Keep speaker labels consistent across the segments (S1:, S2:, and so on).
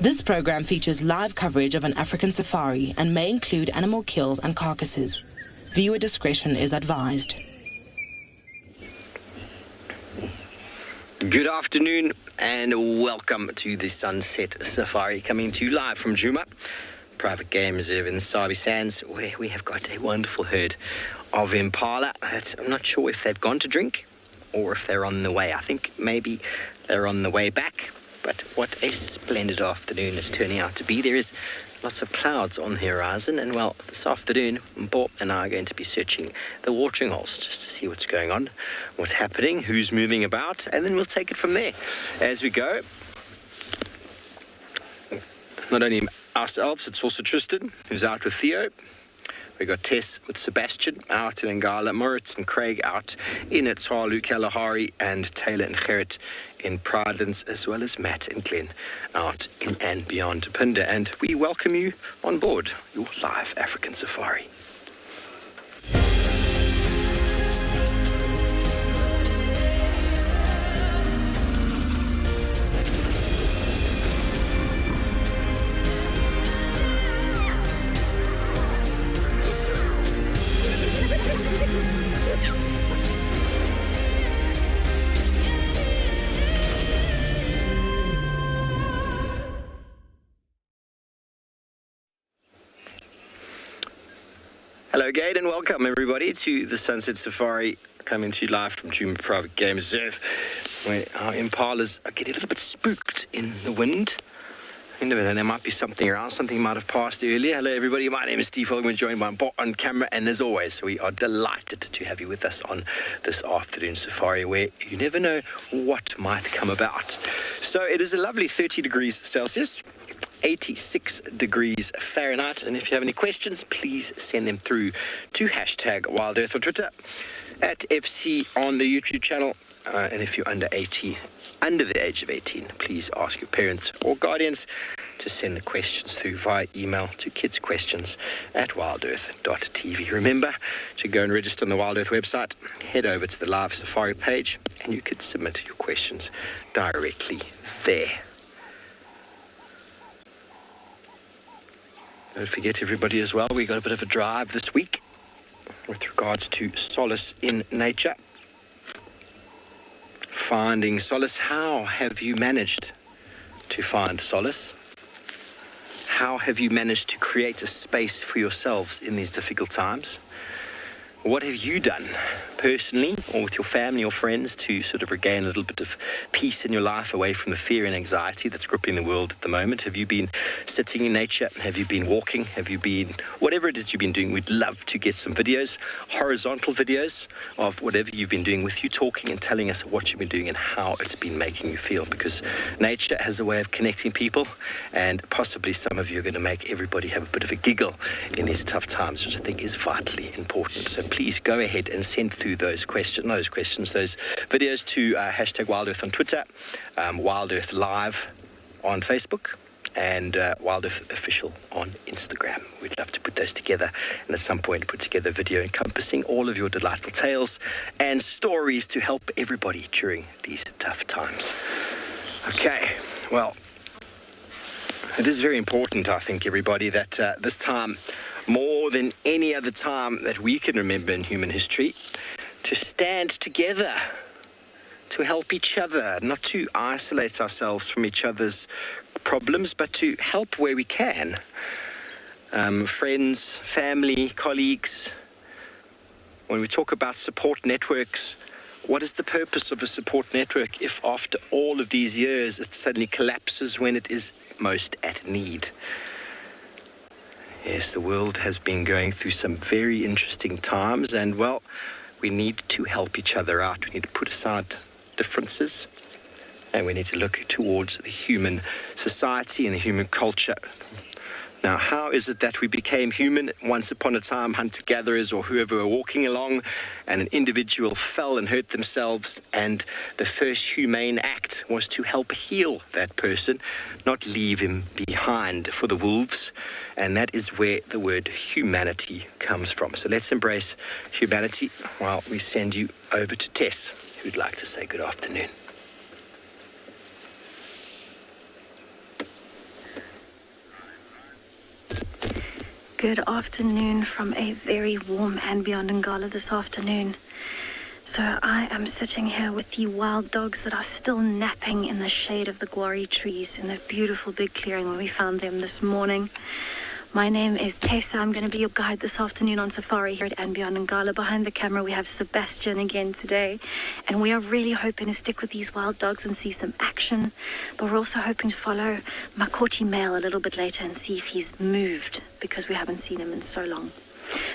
S1: This program features live coverage of an African safari and may include animal kills and carcasses. Viewer discretion is advised.
S2: Good afternoon and welcome to the Sunset Safari, coming to you live from Djuma Private Game Reserve in the Sabi Sands, where we have got a wonderful herd of impala. I'm not sure if they've gone to drink or if they're on the way. I think maybe they're on the way back. But what a splendid afternoon it's turning out to be. There is lots of clouds on the horizon, and well, this afternoon, Mpo and I are going to be searching the watering holes just to see what's going on, what's happening, who's moving about, and then we'll take it from there as we go. Not only ourselves, it's also Tristan, who's out with Theo. We got Tess with Sebastian out in Ngala, Moritz and Craig out in Tswalu Kalahari, and Taylor and Gerrit in Prrivate, as well as Matt and Glenn out in andBeyond Phinda. And we welcome you on board your live African safari. Hello again and welcome everybody to the Sunset Safari, coming to you live from Djuma Private Game Reserve, where our impalas are getting a little bit spooked in the wind. You never know, there might be something around, something might have passed earlier. Hello everybody, my name is Steve Holden, we're joined by Mpo on camera, and as always, we are delighted to have you with us on this afternoon safari, where you never know what might come about. So it is a lovely 30 degrees Celsius. 86 degrees Fahrenheit, and if you have any questions, please send them through to #WildEarth on Twitter, at FC on the YouTube channel, and if you're under the age of 18, please ask your parents or guardians to send the questions through via email to kidsquestions@wildearth.tv. Remember to go and register on the WildEarth website, head over to the live safari page, and you can submit your questions directly there. Don't forget, everybody, as well, we got a bit of a drive this week with regards to solace in nature. Finding solace. How have you managed to find solace? How have you managed to create a space for yourselves in these difficult times? What have you done personally or with your family or friends to sort of regain a little bit of peace in your life away from the fear and anxiety that's gripping the world at the moment? Have you been sitting in nature? Have you been walking? Have you been, whatever it is you've been doing, we'd love to get some videos, horizontal videos of whatever you've been doing with you, talking and telling us what you've been doing and how it's been making you feel, because nature has a way of connecting people, and possibly some of you are going to make everybody have a bit of a giggle in these tough times, which I think is vitally important. So please go ahead and send through those videos to #WildEarth on Twitter, WildEarth Live on Facebook, and WildEarth Official on Instagram. We'd love to put those together, and at some point put together a video encompassing all of your delightful tales and stories to help everybody during these tough times. Okay, well, it is very important, I think, everybody, that this time, more than any other time that we can remember in human history, to stand together, to help each other, not to isolate ourselves from each other's problems, but to help where we can. Friends, family, colleagues. When we talk about support networks, what is the purpose of a support network if after all of these years it suddenly collapses when it is most at need? Yes, the world has been going through some very interesting times, and well, we need to help each other out. We need to put aside differences, and we need to look towards the human society and the human culture. Now, how is it that we became human? Once upon a time, hunter-gatherers or whoever were walking along, and an individual fell and hurt themselves, and the first humane act was to help heal that person, not leave him behind for the wolves. And that is where the word humanity comes from. So let's embrace humanity while we send you over to Tess, who'd like to say good afternoon.
S3: Good afternoon from a very warm andBeyond Ngala this afternoon. So I am sitting here with the wild dogs that are still napping in the shade of the guari trees in that beautiful big clearing where we found them this morning. My name is Tessa. I'm going to be your guide this afternoon on safari here at andBeyond Ngala. Behind the camera we have Sebastian again today, and we are really hoping to stick with these wild dogs and see some action, but we're also hoping to follow Makoti male a little bit later and see if he's moved, because we haven't seen him in so long.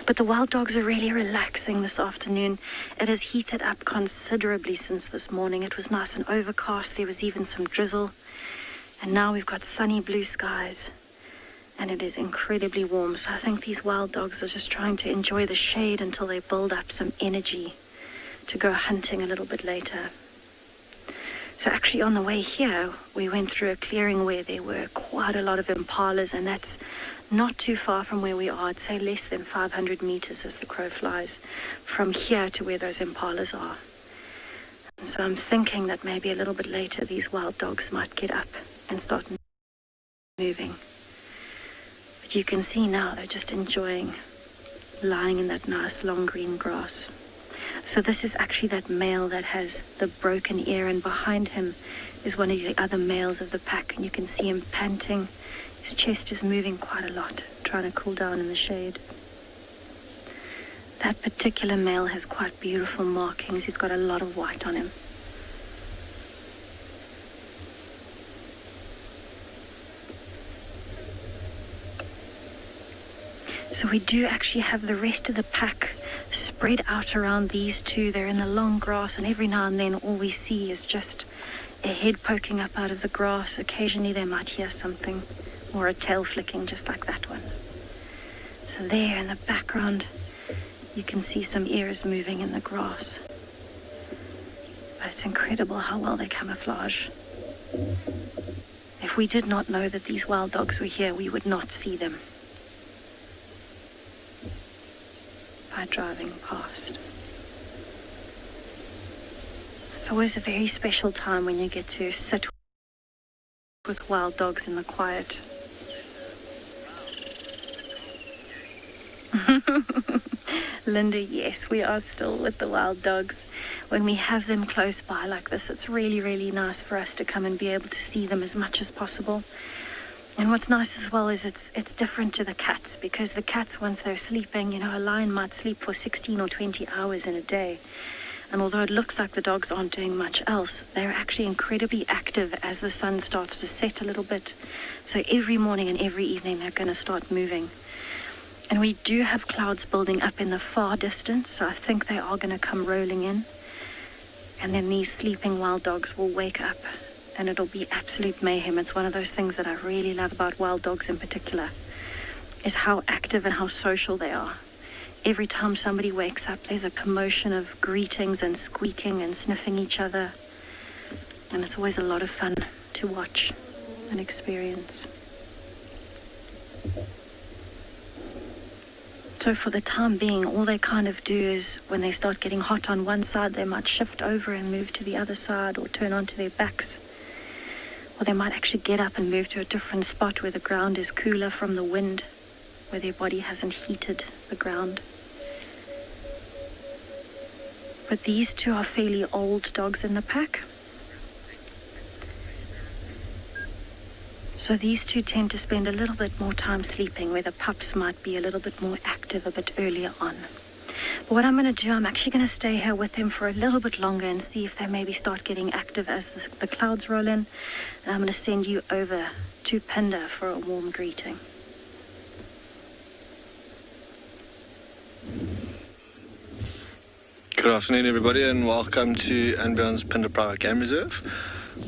S3: But the wild dogs are really relaxing this afternoon. It has heated up considerably since this morning. It was nice and overcast. There was even some drizzle, and now we've got sunny blue skies. And it is incredibly warm, so I think these wild dogs are just trying to enjoy the shade until they build up some energy to go hunting a little bit later. So actually on the way here, we went through a clearing where there were quite a lot of impalas, and that's not too far from where we are. I'd say less than 500 meters as the crow flies from here to where those impalas are. And so I'm thinking that maybe a little bit later these wild dogs might get up and start moving. But you can see now they're just enjoying lying in that nice long green grass. So this is actually that male that has the broken ear, and behind him is one of the other males of the pack, and you can see him panting. His chest is moving quite a lot, trying to cool down in the shade. That particular male has quite beautiful markings. He's got a lot of white on him. So we do actually have the rest of the pack spread out around these two. They're in the long grass, and every now and then all we see is just a head poking up out of the grass. Occasionally they might hear something, or a tail flicking just like that one. So there in the background you can see some ears moving in the grass. But it's incredible how well they camouflage. If we did not know that these wild dogs were here, we would not see them by driving past. It's always a very special time when you get to sit with wild dogs in the quiet. Linda, yes, we are still with the wild dogs. When we have them close by like this, it's really, really nice for us to come and be able to see them as much as possible. And what's nice as well is it's different to the cats, because the cats, once they're sleeping, you know, a lion might sleep for 16 or 20 hours in a day. And although it looks like the dogs aren't doing much else, they're actually incredibly active as the sun starts to set a little bit. So every morning and every evening they're going to start moving. And we do have clouds building up in the far distance, so I think they are going to come rolling in. And then these sleeping wild dogs will wake up, and it'll be absolute mayhem. It's one of those things that I really love about wild dogs in particular, is how active and how social they are. Every time somebody wakes up, there's a commotion of greetings and squeaking and sniffing each other. And it's always a lot of fun to watch and experience. So for the time being, all they kind of do is when they start getting hot on one side, they might shift over and move to the other side, or turn onto their backs. Or they might actually get up and move to a different spot where the ground is cooler from the wind, where their body hasn't heated the ground. But these two are fairly old dogs in the pack. So these two tend to spend a little bit more time sleeping, where the pups might be a little bit more active a bit earlier on. But what I'm going to do, I'm actually going to stay here with them for a little bit longer and see if they maybe start getting active as the clouds roll in. And I'm going to send you over to Phinda for a warm greeting.
S4: Good afternoon, everybody, and welcome to andBeyond's Phinda Private Game Reserve,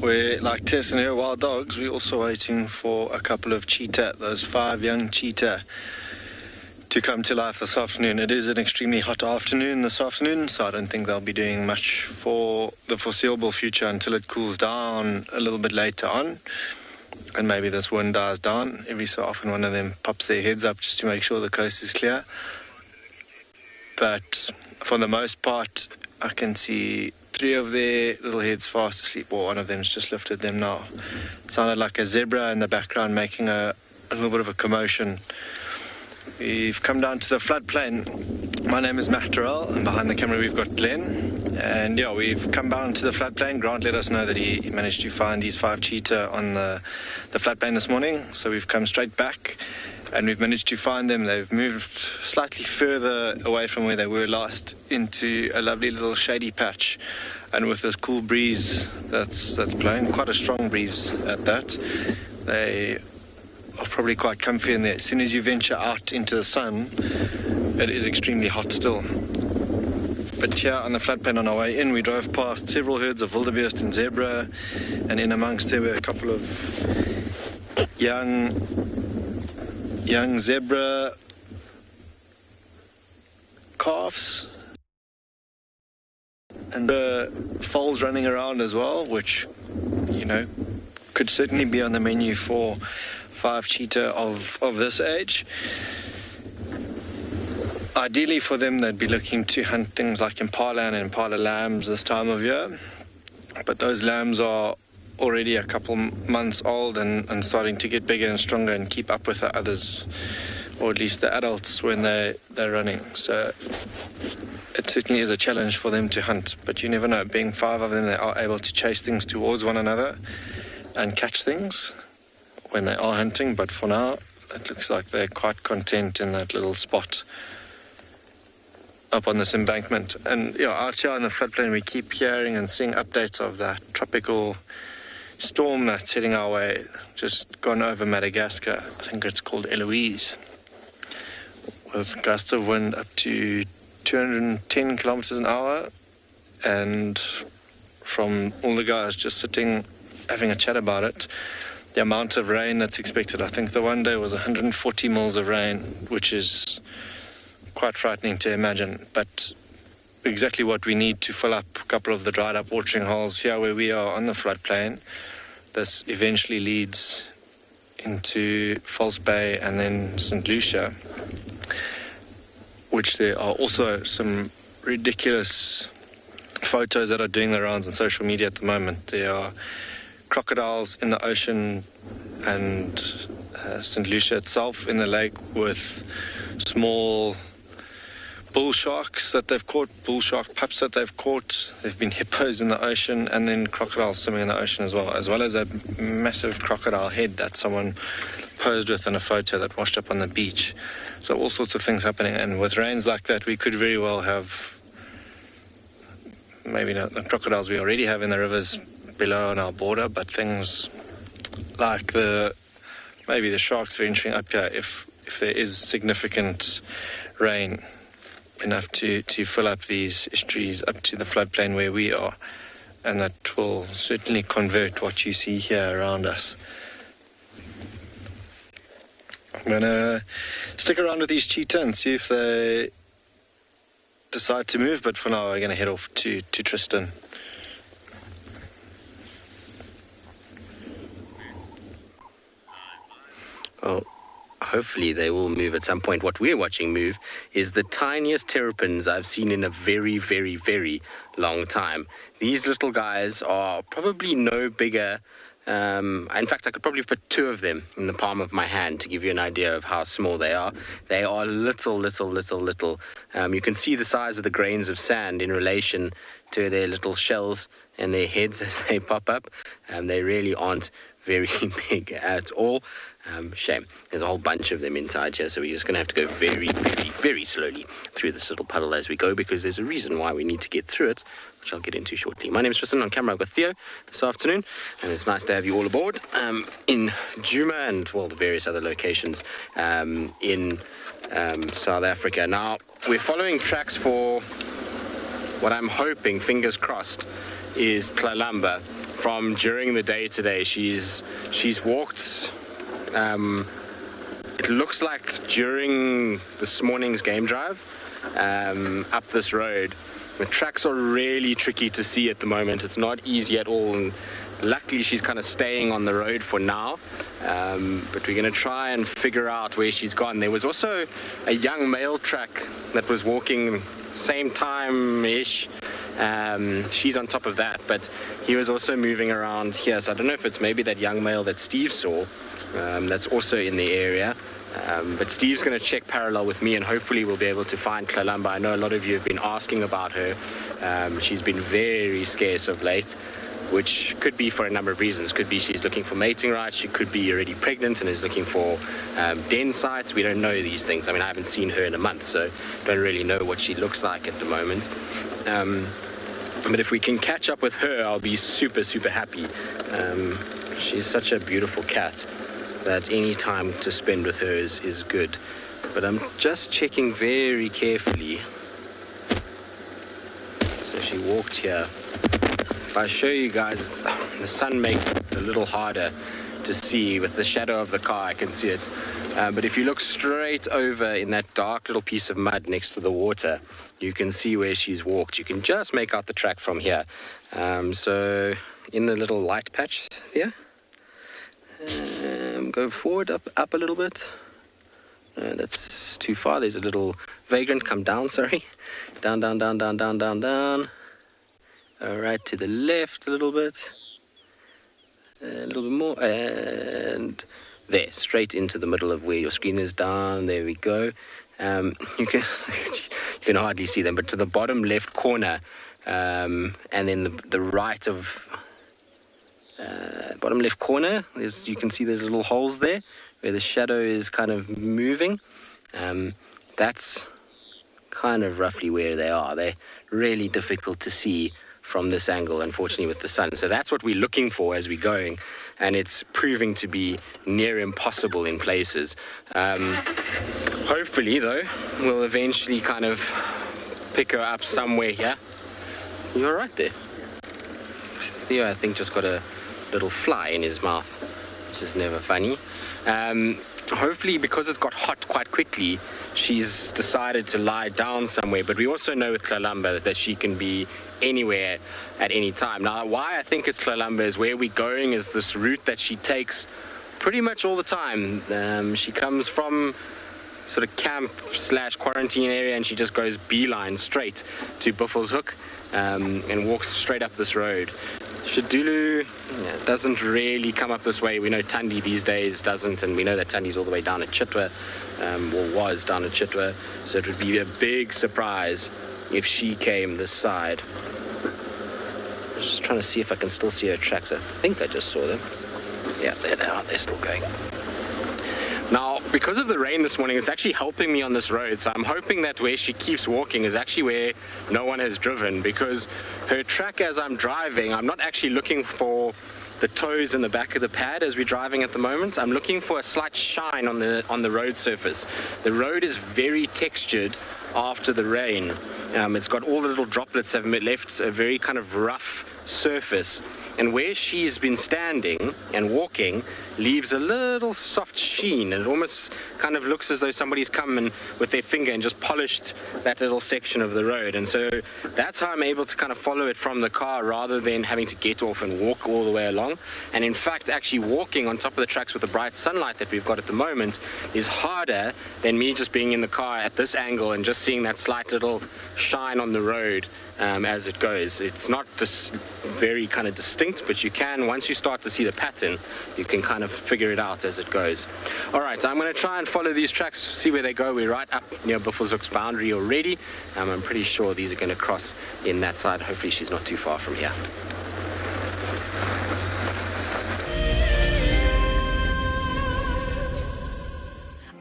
S4: where, like Tess and her wild dogs, we're also waiting for a couple of cheetah, those 5 young cheetah, to come to life this afternoon. It is an extremely hot afternoon this afternoon, so I don't think they'll be doing much for the foreseeable future until it cools down a little bit later on, and maybe this wind dies down. Every so often one of them pops their heads up just to make sure the coast is clear. But for the most part, I can see 3 of their little heads fast asleep. Well, one of them's just lifted them now. It sounded like a zebra in the background making a little bit of a commotion. We've come down to the floodplain. My name is DURELL, and behind the camera we've got Glenn. And yeah, we've come down to the floodplain. Grant let us know that he managed to find these 5 cheetah on the floodplain this morning. So we've come straight back and we've managed to find them. They've moved slightly further away from where they were last into a lovely little shady patch. And with this cool breeze that's blowing, quite a strong breeze at that, they are probably quite comfy in there. As soon as you venture out into the sun, it is extremely hot still. But here on the floodplain on our way in, we drove past several herds of wildebeest and zebra, and in amongst there were a couple of young zebra calves and foals running around as well, which, you know, could certainly be on the menu for 5 cheetah of this age. Ideally for them, they'd be looking to hunt things like impala and impala lambs this time of year, but those lambs are already a couple months old and starting to get bigger and stronger and keep up with the others, or at least the adults when they're running. So it certainly is a challenge for them to hunt, but you never know. Being 5 of them, they are able to chase things towards one another and catch things when they are hunting, but for now it looks like they're quite content in that little spot up on this embankment. And yeah, out here on the floodplain we keep hearing and seeing updates of that tropical storm that's heading our way, just gone over Madagascar. I think it's called Eloise, with gusts of wind up to 210 kilometers an hour. And from all the guys just sitting having a chat about it, the amount of rain that's expected, I think the one day was 140 mils of rain, which is quite frightening to imagine, but exactly what we need to fill up a couple of the dried up watering holes here where we are on the floodplain. This eventually leads into False Bay and then St. Lucia, which there are also some ridiculous photos that are doing the rounds on social media at the moment. There are crocodiles in the ocean and St. Lucia itself in the lake with small bull sharks that they've caught, bull shark pups that they've caught. There've been hippos in the ocean and then crocodiles swimming in the ocean as well as a massive crocodile head that someone posed with in a photo that washed up on the beach. So all sorts of things happening, and with rains like that we could very well have maybe not the crocodiles we already have in the rivers below on our border, but things like maybe the sharks venturing up here if there is significant rain enough to fill up these estuaries up to the floodplain where we are, and that will certainly convert what you see here around us. I'm going to stick around with these cheetah and see if they decide to move, but for now we're going to head off to Tristan.
S5: Well, hopefully they will move at some point. What we're watching move is the tiniest terrapins I've seen in a very, very, very long time. These little guys are probably no bigger. In fact, I could probably fit 2 of them in the palm of my hand to give you an idea of how small they are. They are little. You can see the size of the grains of sand in relation to their little shells and their heads as they pop up. They really aren't very big at all. Shame. There's a whole bunch of them inside here, so we're just going to have to go very, very, very slowly through this little puddle as we go, because there's a reason why we need to get through it, which I'll get into shortly. My name's Tristan. On camera I've got Theo this afternoon, and it's nice to have you all aboard in Djuma and, well, the various other locations in South Africa. Now, we're following tracks for what I'm hoping, fingers crossed, is Tlalamba from during the day today. She's walked... it looks like during this morning's game drive up this road. The tracks are really tricky to see at the moment. It's not easy at all, and luckily she's kind of staying on the road for now, but we're going to try and figure out where she's gone. There was also a young male track that was walking same time-ish. She's on top of that, but he was also moving around here, so I don't know if it's maybe that young male that Steve saw that's also in the area, But Steve's going to check parallel with me, and hopefully we'll be able to find Kalamba. I know a lot of you have been asking about her. She's been very scarce of late, which could be for a number of reasons. Could be she's looking for mating rights. She could be already pregnant and is looking for den sites. We don't know these things. I mean, I haven't seen her in a month, so don't really know what she looks like at the moment. But if we can catch up with her, I'll be super, super happy. She's such a beautiful cat that any time to spend with her is good. But I'm just checking very carefully. So she walked here. If I show you guys, the sun makes it a little harder to see. With the shadow of the car, I can see it. But if you look straight over in that dark little piece of mud next to the water, you can see where she's walked. You can just make out the track from here. So in the little light patch there, go forward, up a little bit. That's too far. There's a little vagrant. Come down, sorry. Down, down, down, down, down, down, down. Right to the left a little bit. A little bit more. And there, straight into the middle of where your screen is down. There we go. You can hardly see them, but to the bottom left corner, and then the right of bottom left corner, you can see there's little holes there where the shadow is kind of moving. That's kind of roughly where they are. They're really difficult to see from this angle, unfortunately, with the sun. So that's what we're looking for as we're going, and it's proving to be near impossible in places. Hopefully, though, we'll eventually kind of pick her up somewhere here. You're right there. Theo, I think, just got a little fly in his mouth, which is never funny. Hopefully, because it got hot quite quickly, she's decided to lie down somewhere. But we also know with Kalamba that she can be anywhere at any time. Now, why I think it's Kalamba is where we're going is this route that she takes pretty much all the time. She comes from sort of camp / quarantine area, and she just goes beeline straight to Buffelshoek and walks straight up this road. Shadulu doesn't really come up this way. We know Tandi these days doesn't, and we know that Tandi's all the way down at Chitwa, or was down at Chitwa, so it would be a big surprise if she came this side. I'm just trying to see if I can still see her tracks. I think I just saw them. Yeah, there they are. They're still going. Now, because of the rain this morning, it's actually helping me on this road, so I'm hoping that where she keeps walking is actually where no one has driven, because her track as I'm driving, I'm not actually looking for the toes in the back of the pad as we're driving at the moment. I'm looking for a slight shine on the road surface. The road is very textured after the rain. It's got all the little droplets have left a very kind of rough surface, and where she's been standing and walking leaves a little soft sheen, and it almost kind of looks as though somebody's come and with their finger and just polished that little section of the road. And so that's how I'm able to kind of follow it from the car rather than having to get off and walk all the way along. And in fact, actually walking on top of the tracks with the bright sunlight that we've got at the moment is harder than me just being in the car at this angle and just seeing that slight little shine on the road as it goes. It's not just very kind of distinct, but you can, once you start to see the pattern, you can kind of figure it out as it goes. All right, I'm going to try and follow these tracks, see where they go. We're right up near Buffelshoek's boundary already. I'm pretty sure these are going to cross in that side. Hopefully she's not too far from here.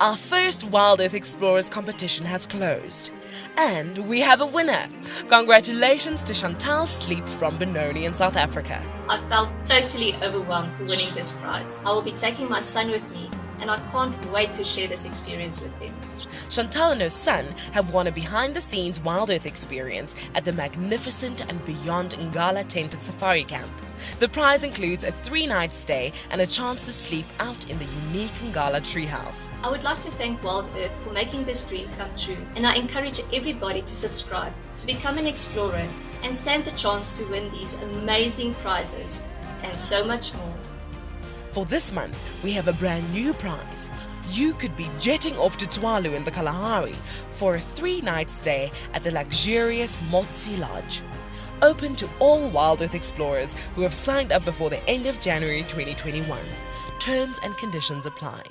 S1: Our first WildEarth Explorers competition has closed, and we have a winner. Congratulations to Chantal Sleep from Benoni in South Africa.
S6: I felt totally overwhelmed for winning this prize. I will be taking my son with me, and I can't wait to share this experience with him.
S1: Chantal and her son have won a behind-the-scenes WildEarth experience at the magnificent and beyond Ngala tented safari camp. The prize includes a 3-night stay and a chance to sleep out in the unique Ngala treehouse.
S6: I would like to thank WildEarth for making this dream come true, and I encourage everybody to subscribe, to become an explorer, and stand the chance to win these amazing prizes, and so much more.
S1: For this month, we have a brand new prize. You could be jetting off to Tswalu in the Kalahari for a 3-night stay at the luxurious Motsi Lodge. Open to all WildEarth explorers who have signed up before the end of January 2021. Terms and conditions apply.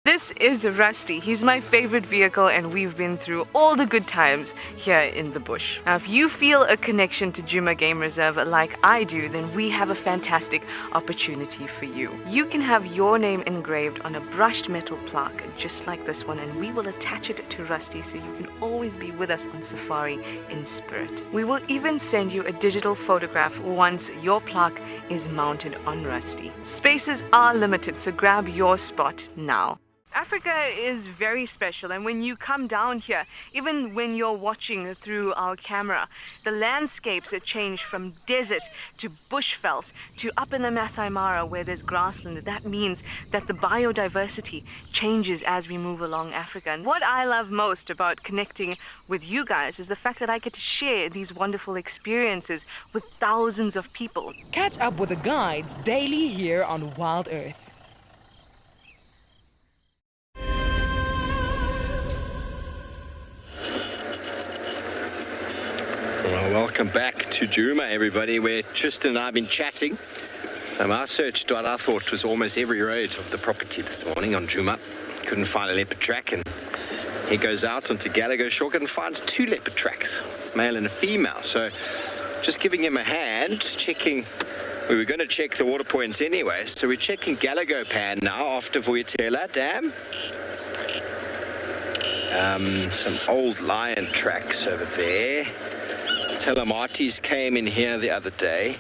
S7: This is Rusty. He's my favorite vehicle and we've been through all the good times here in the bush. Now, if you feel a connection to Djuma Game Reserve like I do, then we have a fantastic opportunity for you. You can have your name engraved on a brushed metal plaque just like this one, and we will attach it to Rusty so you can always be with us on safari in spirit. We will even send you a digital photograph once your plaque is mounted on Rusty. Spaces are limited, so grab your spot now. Africa is very special, and when you come down here, even when you're watching through our camera, the landscapes change from desert to bushveld to up in the Masai Mara where there's grassland. That means that the biodiversity changes as we move along Africa. And what I love most about connecting with you guys is the fact that I get to share these wonderful experiences with thousands of people.
S1: Catch up with the guides daily here on WildEarth.
S2: Well, welcome back to Djuma, everybody, where Tristan and I have been chatting. I searched what I thought was almost every road of the property this morning on Djuma. Couldn't find a leopard track, and he goes out onto Gallagher Shortcut and finds 2 leopard tracks, male and a female. So just giving him a hand, checking. We were going to check the water points anyway, so we're checking Gallagher Pan now after Vuyatela Dam. Some old lion tracks over there. Telematis came in here the other day.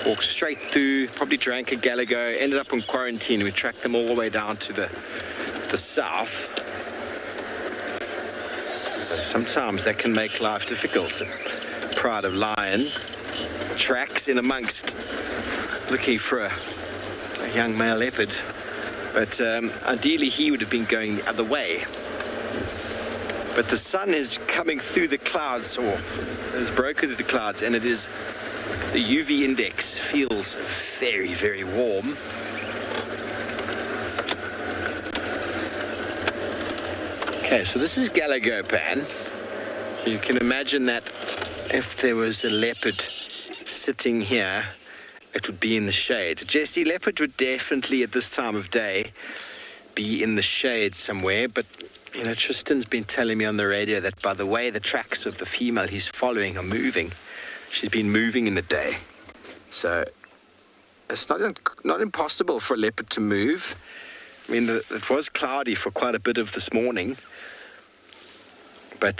S2: Walked straight through, probably drank a Gallagher, ended up in quarantine. We tracked them all the way down to the south. But sometimes that can make life difficult. Pride of Lion tracks in amongst looking for a young male leopard. But ideally he would have been going the other way. But the sun is coming through the clouds, or has broken through the clouds, and it is, the UV index feels very, very warm. Okay, so this is Gallagher Pan. You can imagine that if there was a leopard sitting here, it would be in the shade. Jesse, leopard would definitely at this time of day be in the shade somewhere, but you know, Tristan's been telling me on the radio that by the way the tracks of the female he's following are moving, she's been moving in the day. So it's not impossible for a leopard to move. I mean, it was cloudy for quite a bit of this morning, but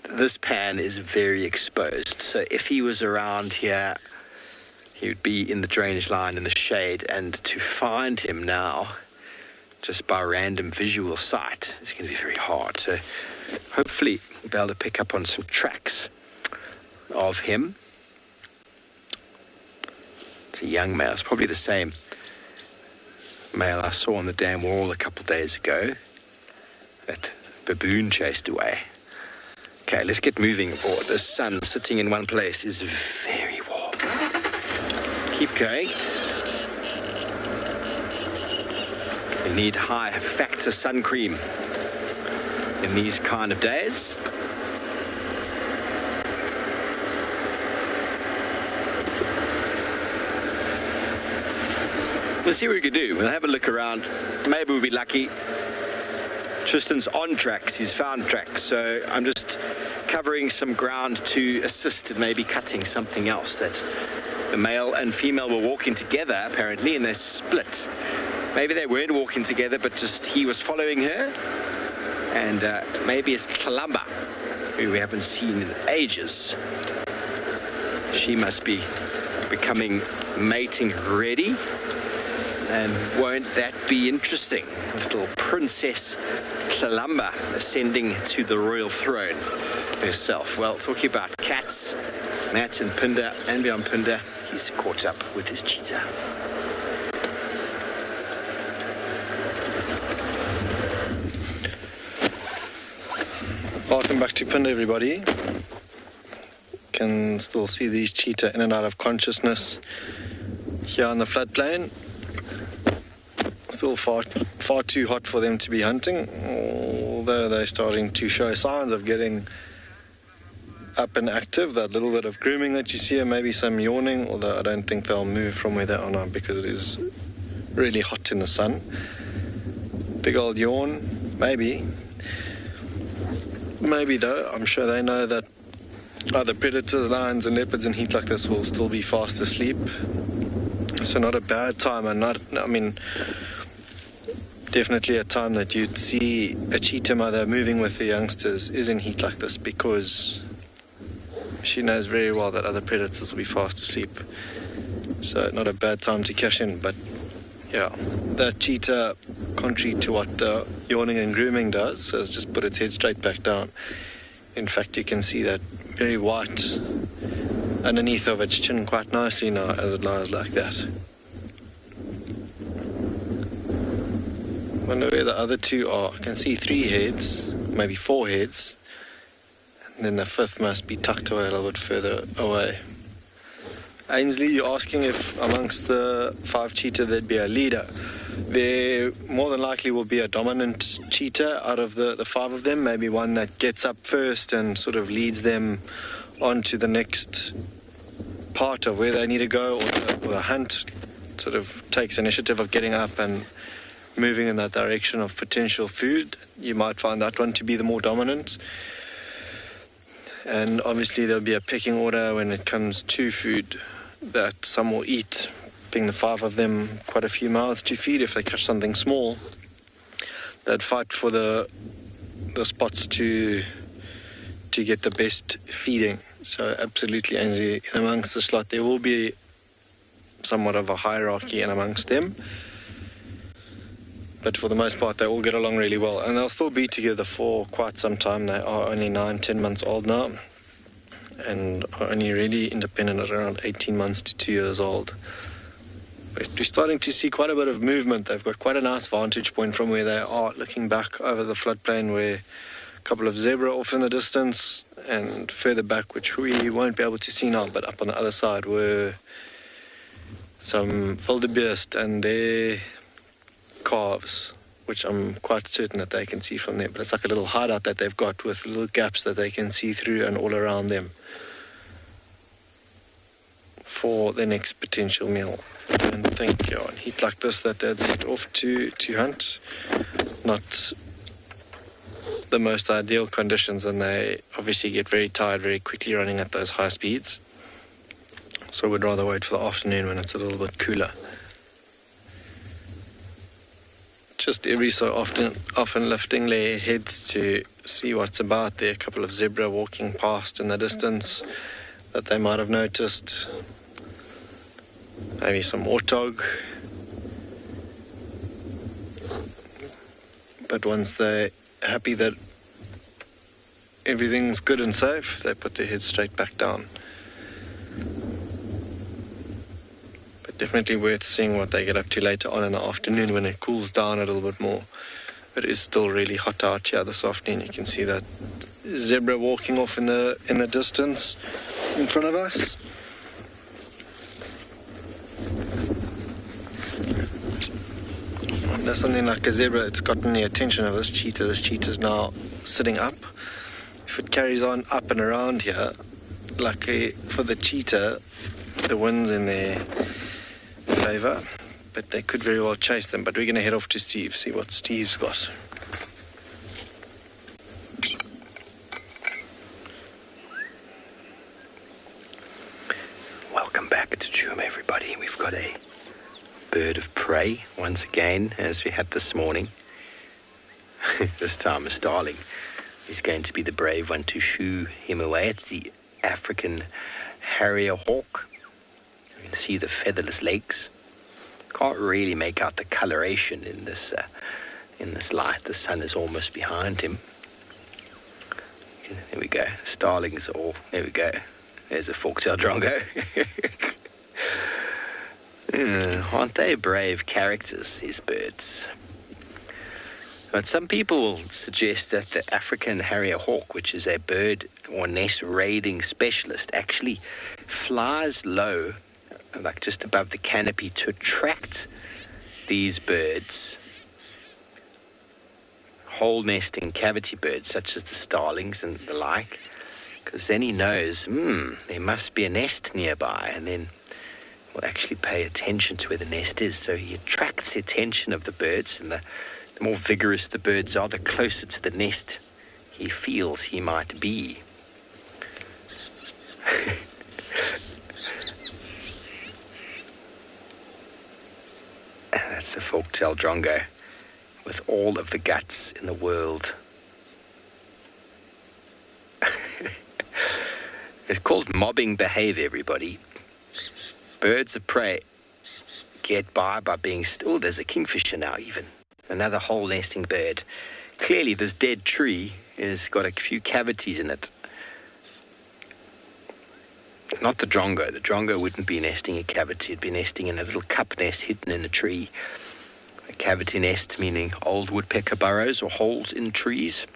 S2: this pan is very exposed. So if he was around here, he would be in the drainage line in the shade, and to find him now just by random visual sight is going to be very hard. So hopefully we'll be able to pick up on some tracks of him. It's a young male. It's probably the same male I saw on the dam wall a couple of days ago that baboon chased away. Okay, let's get moving aboard. The sun sitting in one place is very warm. Keep going. We need high factor sun cream in these kind of days. We'll see what we can do. We'll have a look around. Maybe we'll be lucky. Tristan's on tracks. He's found tracks. So I'm just covering some ground to assist in maybe cutting something else. That the male and female were walking together, apparently, and they split. Maybe they weren't walking together, but just he was following her. And maybe it's Kalamba, who we haven't seen in ages. She must be becoming mating ready. And won't that be interesting? Little Princess Kalamba ascending to the royal throne herself. Well, talking about cats, Matt and Phinda, andBeyond Phinda, he's caught up with his cheetah.
S4: Welcome back to Phinda, everybody. Can still see these cheetah in and out of consciousness here on the floodplain. Still far too hot for them to be hunting, although they're starting to show signs of getting up and active. That little bit of grooming that you see, and maybe some yawning, although I don't think they'll move from where they are now because it is really hot in the sun. Big old yawn, maybe. Maybe though, I'm sure they know that other predators, lions and leopards in heat like this will still be fast asleep. So not a bad time, and definitely a time that you'd see a cheetah mother moving with the youngsters is in heat like this, because she knows very well that other predators will be fast asleep. So not a bad time to cash in, but yeah, that cheetah, contrary to what the yawning and grooming does, has just put its head straight back down. In fact, you can see that very white underneath of its chin quite nicely now as it lies like that. Wonder where the other two are. I can see 3 heads, maybe 4 heads, and then the 5th must be tucked away a little bit further away. Ainsley, you're asking if amongst the 5 cheetah there'd be a leader. There more than likely will be a dominant cheetah out of the 5 of them, maybe one that gets up first and sort of leads them on to the next part of where they need to go, or the hunt sort of takes initiative of getting up and moving in that direction of potential food. You might find that one to be the more dominant. And obviously there'll be a pecking order when it comes to food, that some will eat, being the 5 of them, quite a few mouths to feed. If they catch something small, they'd fight for the spots to get the best feeding. So absolutely, Ainsley, in amongst the slot there will be somewhat of a hierarchy in amongst them. But for the most part, they all get along really well. And they'll still be together for quite some time. They are only 9-10 months old now, and are only really independent at around 18 months to 2 years old. But we're starting to see quite a bit of movement. They've got quite a nice vantage point from where they are, looking back over the floodplain, where a couple of zebra off in the distance, and further back, which we won't be able to see now, but up on the other side were some wildebeest and their calves, which I'm quite certain that they can see from there. But it's like a little hideout that they've got with little gaps that they can see through and all around them for their next potential meal. I don't think in heat like this that they'd set off to hunt. Not the most ideal conditions, and they obviously get very tired very quickly running at those high speeds. So we'd rather wait for the afternoon when it's a little bit cooler. Just every so often lifting their heads to see what's about there. A couple of zebra walking past in the distance that they might have noticed. Maybe some warthog. But once they're happy that everything's good and safe, they put their heads straight back down. But definitely worth seeing what they get up to later on in the afternoon when it cools down a little bit more. It is still really hot out here this afternoon. You can see that zebra walking off in the distance in front of us. There's something like a zebra that's gotten the attention of this cheetah. This cheetah's now sitting up. If it carries on up and around here, luckily for the cheetah, the wind's in their favour, but they could very well chase them. But we're going to head off to Steve, see what Steve's got.
S2: Welcome back to Djuma, everybody. We've got a bird of prey once again, as we had this morning. This time a starling is going to be the brave one to shoo him away. It's the African harrier hawk. You can see the featherless legs. Can't really make out the coloration in this light. The sun is almost behind him. There we go. Starlings are all. There we go. There's a fork-tailed drongo. Aren't they brave characters, these birds? But some people will suggest that the African harrier hawk, which is a bird or nest raiding specialist, actually flies low, like just above the canopy, to attract these birds, hole nesting cavity birds such as the starlings and the like, because then he knows, there must be a nest nearby, and then will actually pay attention to where the nest is. So he attracts the attention of the birds, and the more vigorous the birds are, the closer to the nest he feels he might be. And that's the fork-tailed drongo with all of the guts in the world. It's called mobbing behavior, everybody. Birds of prey get by being still. There's a kingfisher now, even. Another hole nesting bird. Clearly, this dead tree has got a few cavities in it. Not the drongo. The drongo wouldn't be nesting a cavity. It'd be nesting in a little cup nest hidden in a tree. A cavity nest meaning old woodpecker burrows or holes in trees.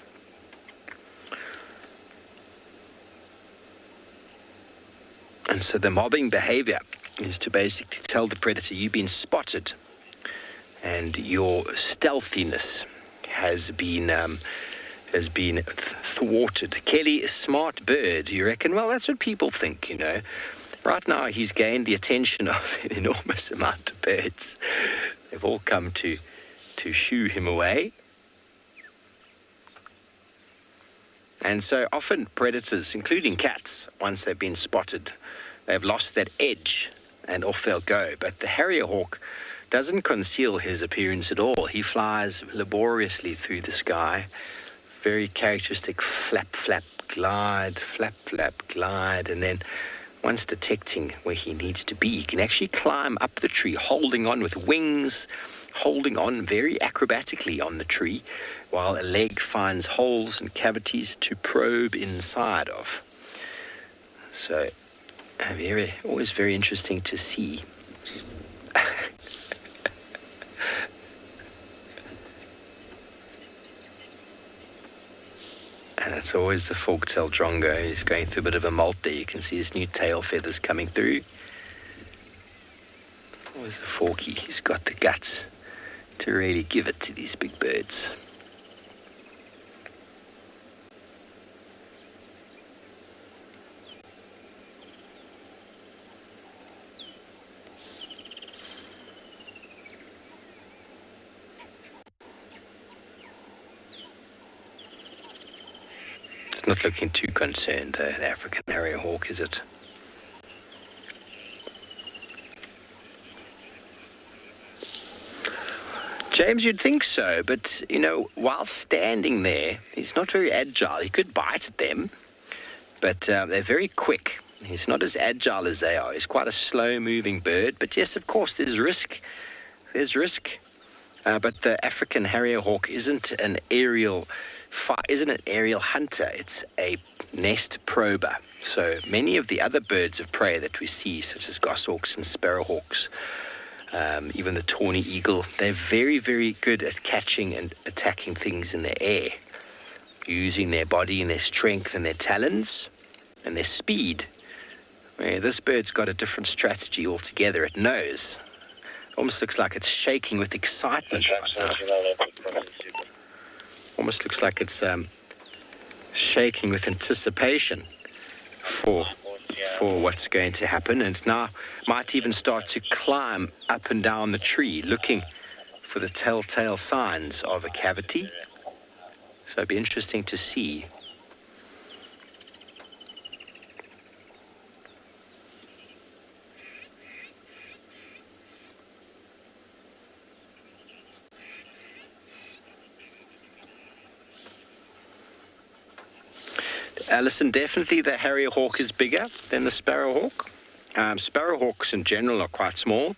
S2: And so the mobbing behavior is to basically tell the predator you've been spotted and your stealthiness has been thwarted. Kelly, a smart bird, you reckon? Well, that's what people think, you know. Right now he's gained the attention of an enormous amount of birds. They've all come to shoo him away. And so often predators, including cats, once they've been spotted, they've lost that edge and off they'll go. But the harrier hawk doesn't conceal his appearance at all. He flies laboriously through the sky. Very characteristic flap, flap, glide, flap, flap, glide. And then once detecting where he needs to be, he can actually climb up the tree, holding on with wings, holding on very acrobatically on the tree, while a leg finds holes and cavities to probe inside of. So, always very interesting to see. And it's always the fork-tailed drongo. He's going through a bit of a molt there. You can see his new tail feathers coming through. Always the forky. He's got the guts to really give it to these big birds. It's not looking too concerned, though, the African harrier hawk, is it? James, you'd think so, but, you know, while standing there, he's not very agile. He could bite at them, but they're very quick. He's not as agile as they are. He's quite a slow-moving bird, but yes, of course, there's risk. There's risk. But the African harrier hawk isn't an aerial hunter. It's a nest prober. So many of the other birds of prey that we see, such as goshawks and sparrowhawks, even the tawny eagle, they're very, very good at catching and attacking things in the air, using their body and their strength and their talons and their speed. This bird's got a different strategy altogether. It knows. Almost looks like it's shaking with excitement right now. Almost looks like it's shaking with anticipation for what's going to happen, and now might even start to climb up and down the tree, looking for the telltale signs of a cavity. So it'd be interesting to see. Listen, definitely the harrier hawk is bigger than the sparrowhawk. Sparrowhawks in general are quite small.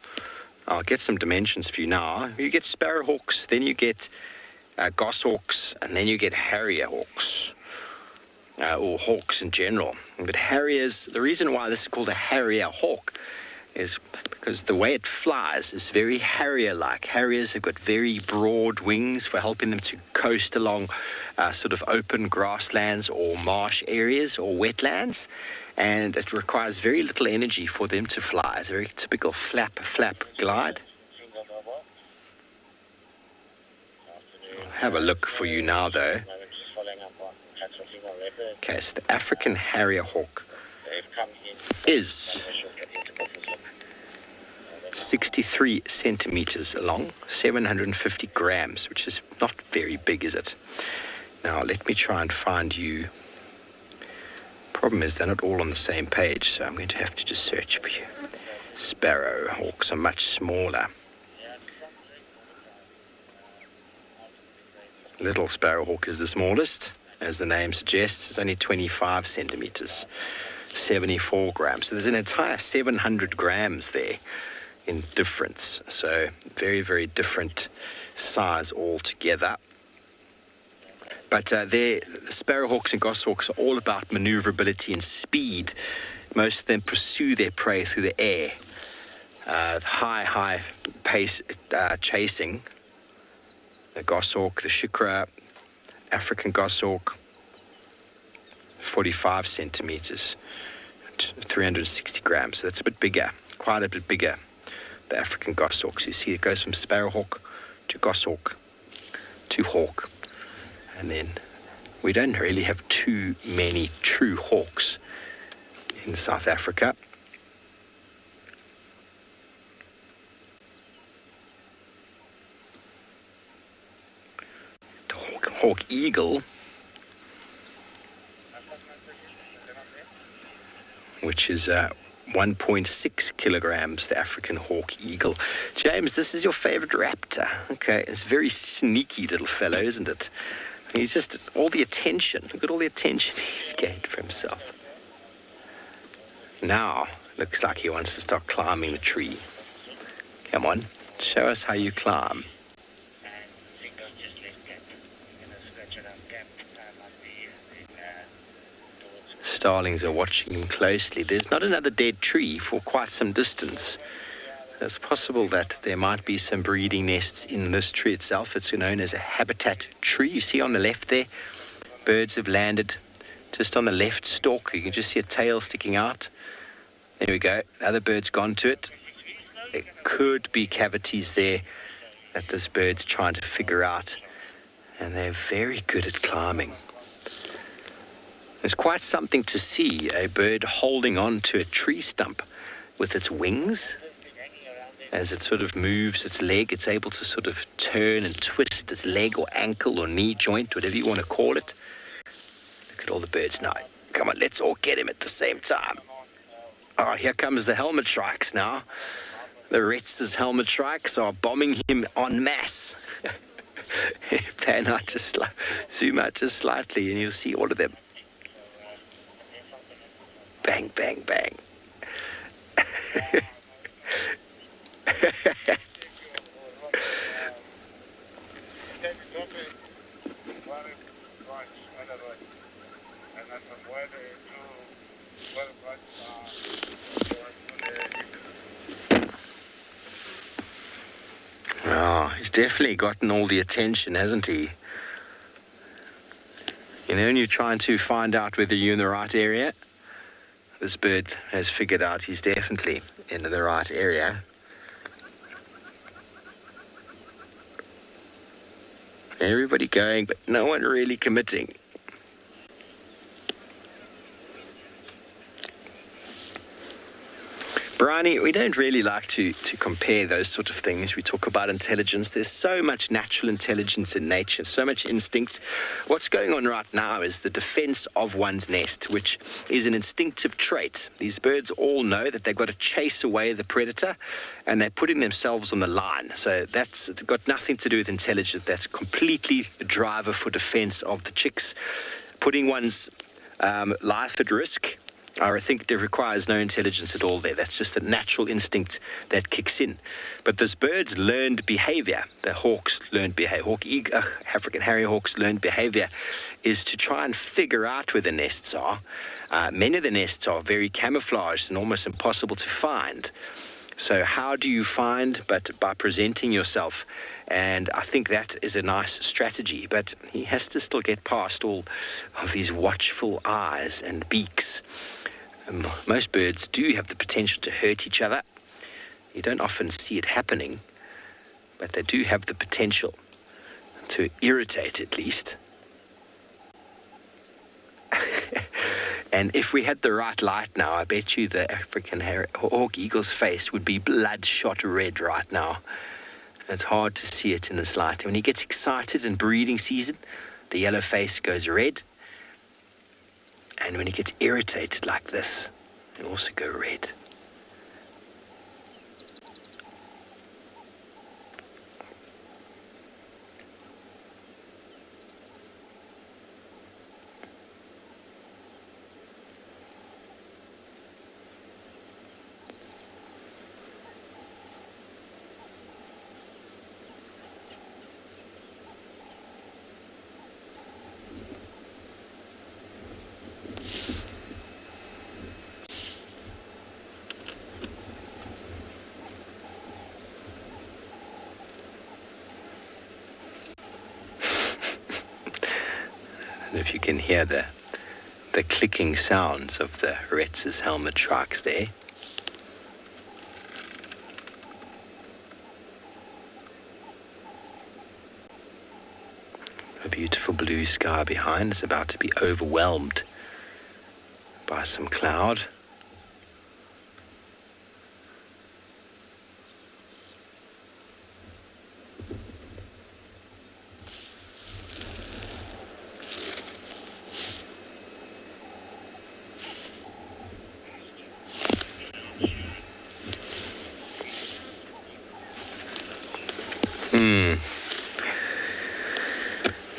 S2: I'll get some dimensions for you now. You get sparrowhawks, then you get goshawks, and then you get harrier hawks, or hawks in general. But harriers, the reason why this is called a harrier hawk is because the way it flies is very harrier-like. Harriers have got very broad wings for helping them to coast along sort of open grasslands or marsh areas or wetlands, and it requires very little energy for them to fly. It's a very typical flap, glide. I'll have a look for you now, though. Okay, so the African harrier hawk is 63 centimeters long, 750 grams, which is not very big, is it? Now, let me try and find you. Problem is, they're not all on the same page, so I'm going to have to just search for you. Sparrow hawks are much smaller. Little sparrowhawk is the smallest. As the name suggests, it's only 25 centimeters, 74 grams. So there's an entire 700 grams there in difference. So very, very different size altogether. But the sparrowhawks and goshawks are all about maneuverability and speed. Most of them pursue their prey through the air. High pace chasing. The goshawk, the shikra, African goshawk, 45 centimeters, 360 grams. So that's a bit bigger, quite a bit bigger. The African goshawks. You see, it goes from sparrowhawk to goshawk to hawk. And then we don't really have too many true hawks in South Africa. The hawk eagle, which is 1.6 kilograms, the African hawk eagle. James, this is your favorite raptor. Okay, it's a very sneaky little fellow, isn't it? He's just, all the attention. Look at all the attention he's gained for himself. Now, looks like he wants to start climbing the tree. Come on, show us how you climb. Starlings are watching him closely. There's not another dead tree for quite some distance. It's possible that there might be some breeding nests in this tree itself. It's known as a habitat tree. You see on the left there, birds have landed just on the left stalk. You can just see a tail sticking out. There we go. Other bird's gone to it. There could be cavities there that this bird's trying to figure out. And they're very good at climbing. It's quite something to see a bird holding on to a tree stump with its wings. As it sort of moves its leg, it's able to sort of turn and twist its leg or ankle or knee joint, whatever you want to call it. Look at all the birds now. Come on, let's all get him at the same time. Oh, here comes the helmet shrikes now. The Retz's helmet shrikes are bombing him en masse. Pan out just zoom out just slightly and you'll see all of them. Bang, bang, bang. Oh, he's definitely gotten all the attention, hasn't he? You know, when you're trying to find out whether you're in the right area, this bird has figured out he's definitely in the right area. Everybody going, but no one really committing. Bryony, we don't really like to compare those sort of things. We talk about intelligence. There's so much natural intelligence in nature, so much instinct. What's going on right now is the defense of one's nest, which is an instinctive trait. These birds all know that they've got to chase away the predator, and they're putting themselves on the line. So that's got nothing to do with intelligence. That's completely a driver for defense of the chicks. Putting one's life at risk, I think it requires no intelligence at all there. That's just a natural instinct that kicks in. But this bird's learned behavior, the hawk's learned behavior, African harrier hawk's learned behavior, is to try and figure out where the nests are. Many of the nests are very camouflaged and almost impossible to find. So how do you find? But by presenting yourself. And I think that is a nice strategy. But he has to still get past all of these watchful eyes and beaks. Most birds do have the potential to hurt each other. You don't often see it happening, but they do have the potential to irritate at least. And if we had the right light now, I bet you the African hawk eagle's face would be bloodshot red right now. It's hard to see it in this light. And when he gets excited in breeding season, the yellow face goes red. And when he gets irritated like this, it'll also go red. And if you can hear the clicking sounds of the Retz's helmet sharks there. A beautiful blue sky behind is about to be overwhelmed by some cloud.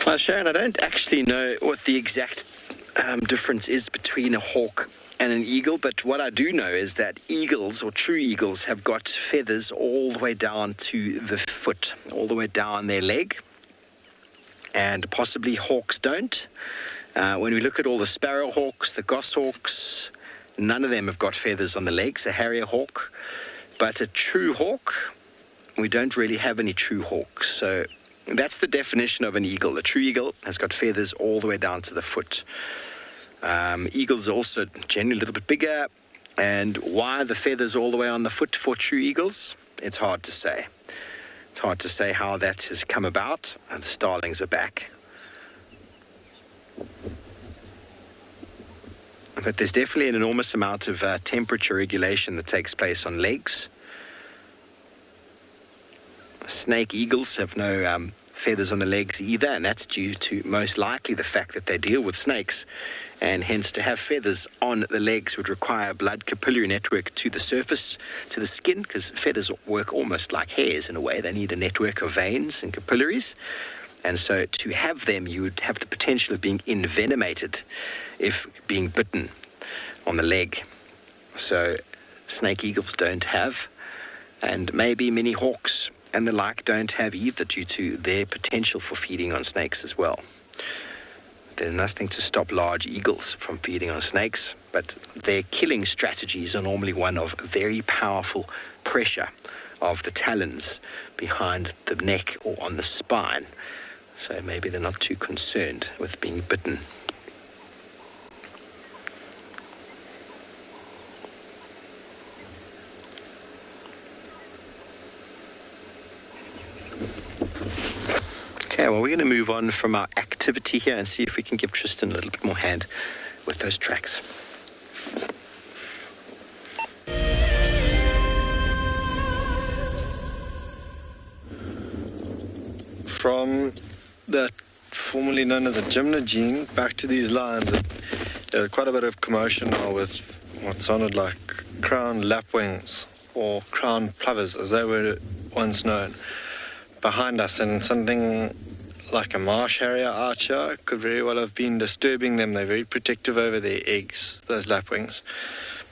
S2: Well, Sharon, I don't actually know what the exact difference is between a hawk and an eagle, but what I do know is that eagles, or true eagles, have got feathers all the way down to the foot, all the way down their leg, and possibly hawks don't. When we look at all the sparrow hawks, the goshawks, none of them have got feathers on the legs, a harrier hawk, but a true hawk, we don't really have any true hawks. So that's the definition of an eagle. A true eagle has got feathers all the way down to the foot. Eagles are also generally a little bit bigger. And why the feathers all the way on the foot for true eagles? It's hard to say. It's hard to say how that has come about. And the starlings are back. But there's definitely an enormous amount of temperature regulation that takes place on legs. Snake eagles have no feathers on the legs either, and that's due to most likely the fact that they deal with snakes, and hence to have feathers on the legs would require a blood capillary network to the surface, to the skin, because feathers work almost like hairs in a way. They need a network of veins and capillaries, and so to have them, you would have the potential of being envenomated if being bitten on the leg. So snake eagles don't have, and maybe many hawks and the like don't have either, due to their potential for feeding on snakes as well. There's nothing to stop large eagles from feeding on snakes, but their killing strategies are normally one of very powerful pressure of the talons behind the neck or on the spine. So maybe they're not too concerned with being bitten. Okay, well, we're going to move on from our activity here and see if we can give Tristan a little bit more hand with those tracks.
S4: From that formerly known as a gymnogene back to these lines, there was quite a bit of commotion now with what sounded like crown lapwings, or crown plovers as they were once known, behind us, and something like a marsh harrier archer could very well have been disturbing them. They're very protective over their eggs, those lapwings.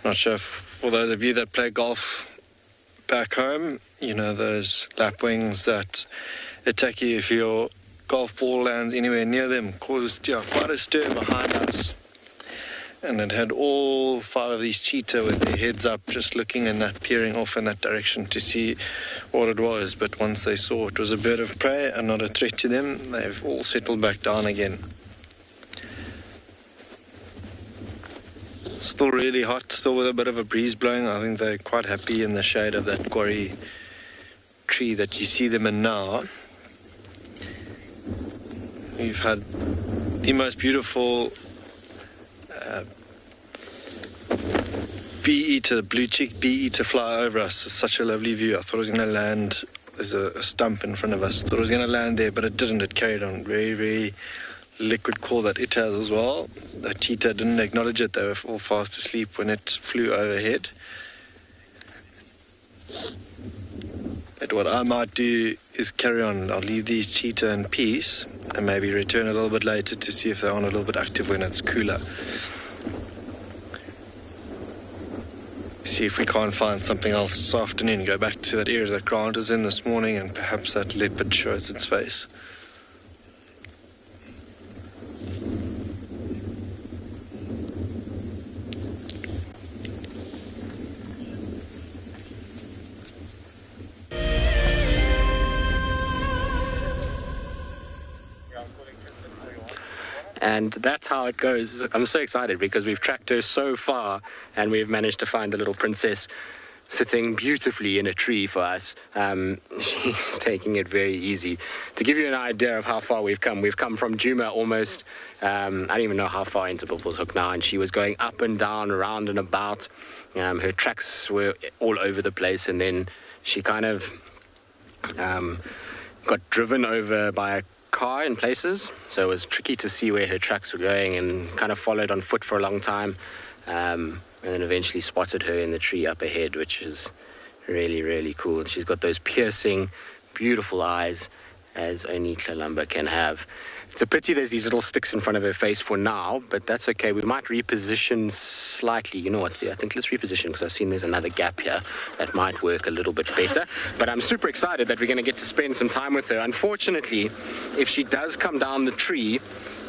S4: Not sure if, for those of you that play golf back home, you know those lapwings that attack you if your golf ball lands anywhere near them, caused quite a stir behind us. And it had all 5 of these cheetah with their heads up, just looking in that, peering off in that direction to see what it was. But once they saw it was a bird of prey and not a threat to them, they've all settled back down again. Still really hot, still with a bit of a breeze blowing. I think they're quite happy in the shade of that quarry tree that you see them in now. We've had the most beautiful bee-eater, the blue-cheeked bee-eater fly over us. It's such a lovely view. I thought it was going to land. There's a stump in front of us. Thought it was going to land there, but it didn't. It carried on. Very, very liquid call that it has as well. The cheetah didn't acknowledge it. They were all fast asleep when it flew overhead. But what I might do is carry on. I'll leave these cheetah in peace and maybe return a little bit later to see if they're on a little bit active when it's cooler. See if we can't find something else this afternoon. Go back to that area that Grant was in this morning and perhaps that leopard shows its face.
S5: And that's how it goes. I'm so excited because we've tracked her so far and we've managed to find the little princess sitting beautifully in a tree for us. She's taking it very easy. To give you an idea of how far we've come from Djuma almost, I don't even know how far into Buffelshoek now, and she was going up and down, around and about. Her tracks were all over the place, and then she kind of got driven over by a car in places, so it was tricky to see where her tracks were going, and kind of followed on foot for a long time, and then eventually spotted her in the tree up ahead, which is really, really cool. And she's got those piercing, beautiful eyes, as only Kalamba can have. It's a pity there's these little sticks in front of her face for now, but that's okay. We might reposition slightly. You know what? I think let's reposition, because I've seen there's another gap here that might work a little bit better. But I'm super excited that we're going to get to spend some time with her. Unfortunately, if she does come down the tree,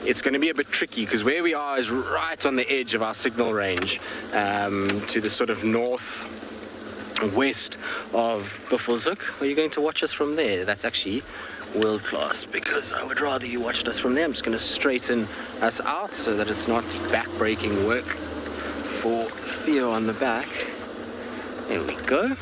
S5: it's going to be a bit tricky, because where we are is right on the edge of our signal range, to the sort of northwest of Buffelshoek. Are you going to watch us from there? That's actually world class, because I would rather you watched us from there. I'm just going to straighten us out so that it's not back-breaking work for Theo on the back. There we go.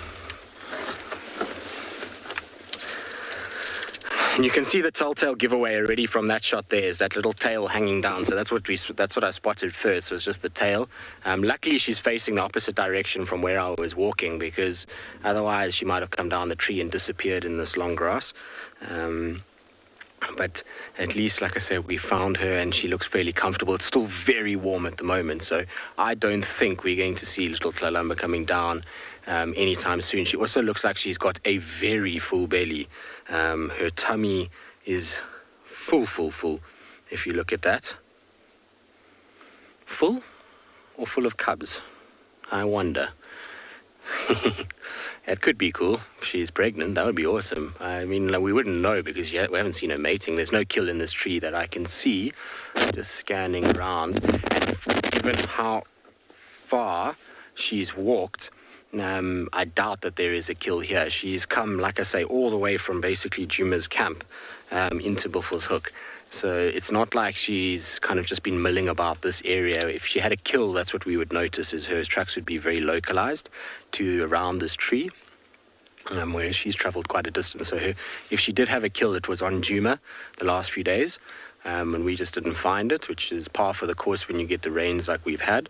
S5: And you can see the telltale giveaway already from that shot there, is that little tail hanging down. So that's what I spotted first, was just the tail. Luckily, she's facing the opposite direction from where I was walking, because otherwise she might have come down the tree and disappeared in this long grass. But at least, like I said, we found her and she looks fairly comfortable. It's still very warm at the moment, so I don't think we're going to see little Kalamba coming down anytime soon. She also looks like she's got a very full belly. Her tummy is full, if you look at that. Full or full of cubs? I wonder. It could be cool if she's pregnant. That would be awesome. I mean, we wouldn't know because we haven't seen her mating. There's no kill in this tree that I can see. I'm just scanning around. And given how far she's walked, I doubt that there is a kill here. She's come, like I say, all the way from basically Djuma's camp into Buffelshoek. So it's not like she's kind of just been milling about this area. If she had a kill, that's what we would notice, is her tracks would be very localized to around this tree, whereas she's traveled quite a distance. So if she did have a kill, it was on Djuma the last few days, and we just didn't find it, which is par for the course when you get the rains like we've had.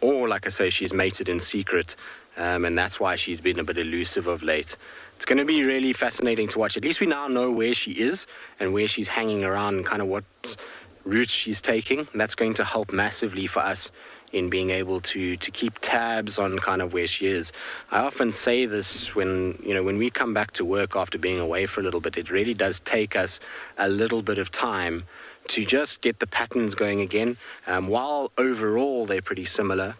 S5: Or, like I say, she's mated in secret, and that's why she's been a bit elusive of late. It's going to be really fascinating to watch. At least we now know where she is and where she's hanging around and kind of what routes she's taking. And that's going to help massively for us in being able to keep tabs on kind of where she is. I often say this when we come back to work after being away for a little bit, it really does take us a little bit of time to just get the patterns going again. While overall they're pretty similar,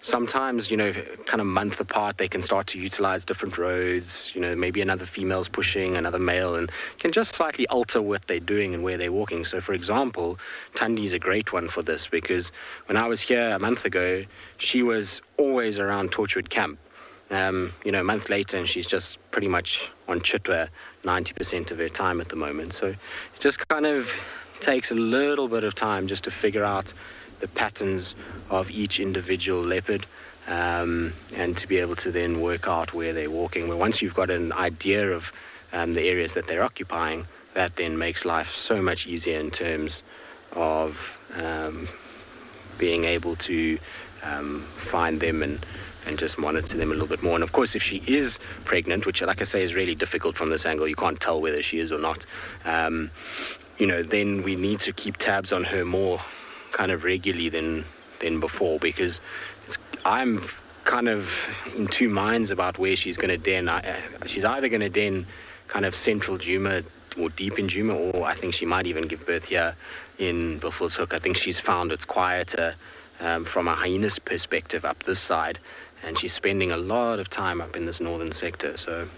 S5: sometimes, kind of month apart, they can start to utilize different roads. Maybe another female's pushing another male and can just slightly alter what they're doing and where they're walking. So, for example, Tandi's a great one for this, because when I was here a month ago, she was always around Torchwood Camp. A month later, and she's just pretty much on Chitwa 90% of her time at the moment. So it just kind of takes a little bit of time just to figure out the patterns of each individual leopard, and to be able to then work out where they're walking. Well, once you've got an idea of the areas that they're occupying, that then makes life so much easier in terms of being able to find them and just monitor them a little bit more. And of course, if she is pregnant, which, like I say, is really difficult from this angle, you can't tell whether she is or not, then we need to keep tabs on her more kind of regularly than before, because I'm kind of in two minds about where she's going to den. She's either going to den kind of central Djuma or deep in Djuma, or I think she might even give birth here in Buffelshoek. I think she's found it's quieter from a hyena's perspective up this side, and she's spending a lot of time up in this northern sector. So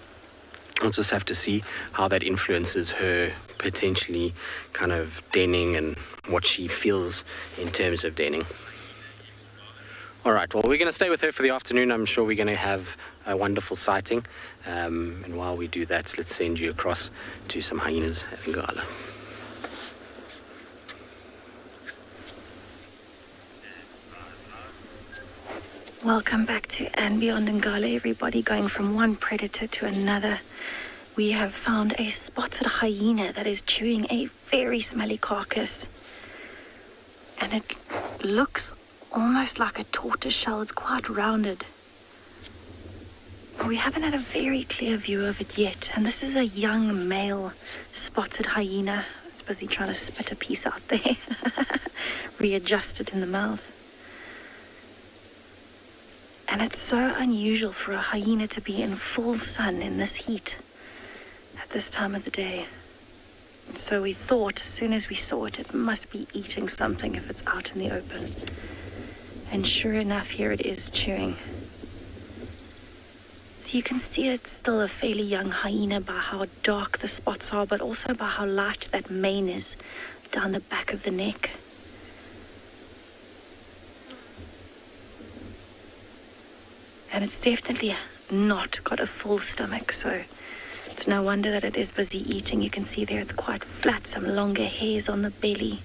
S5: we'll just have to see how that influences her potentially kind of denning and what she feels in terms of denning. All right, well, we're going to stay with her for the afternoon. I'm sure we're going to have a wonderful sighting. And while we do that, let's send you across to some hyenas at Ngala.
S3: Welcome back to andBeyond Ngala, everybody, going from one predator to another. We have found a spotted hyena that is chewing a very smelly carcass. And it looks almost like a tortoise shell. It's quite rounded. We haven't had a very clear view of it yet. And this is a young male spotted hyena. It's busy trying to spit a piece out there. Readjust it in the mouth. And it's so unusual for a hyena to be in full sun in this heat at this time of the day. And so we thought, as soon as we saw it, it must be eating something if it's out in the open. And sure enough, here it is chewing. So you can see it's still a fairly young hyena by how dark the spots are, but also by how light that mane is down the back of the neck. And it's definitely not got a full stomach, so it's no wonder that it is busy eating. You can see there it's quite flat, some longer hairs on the belly.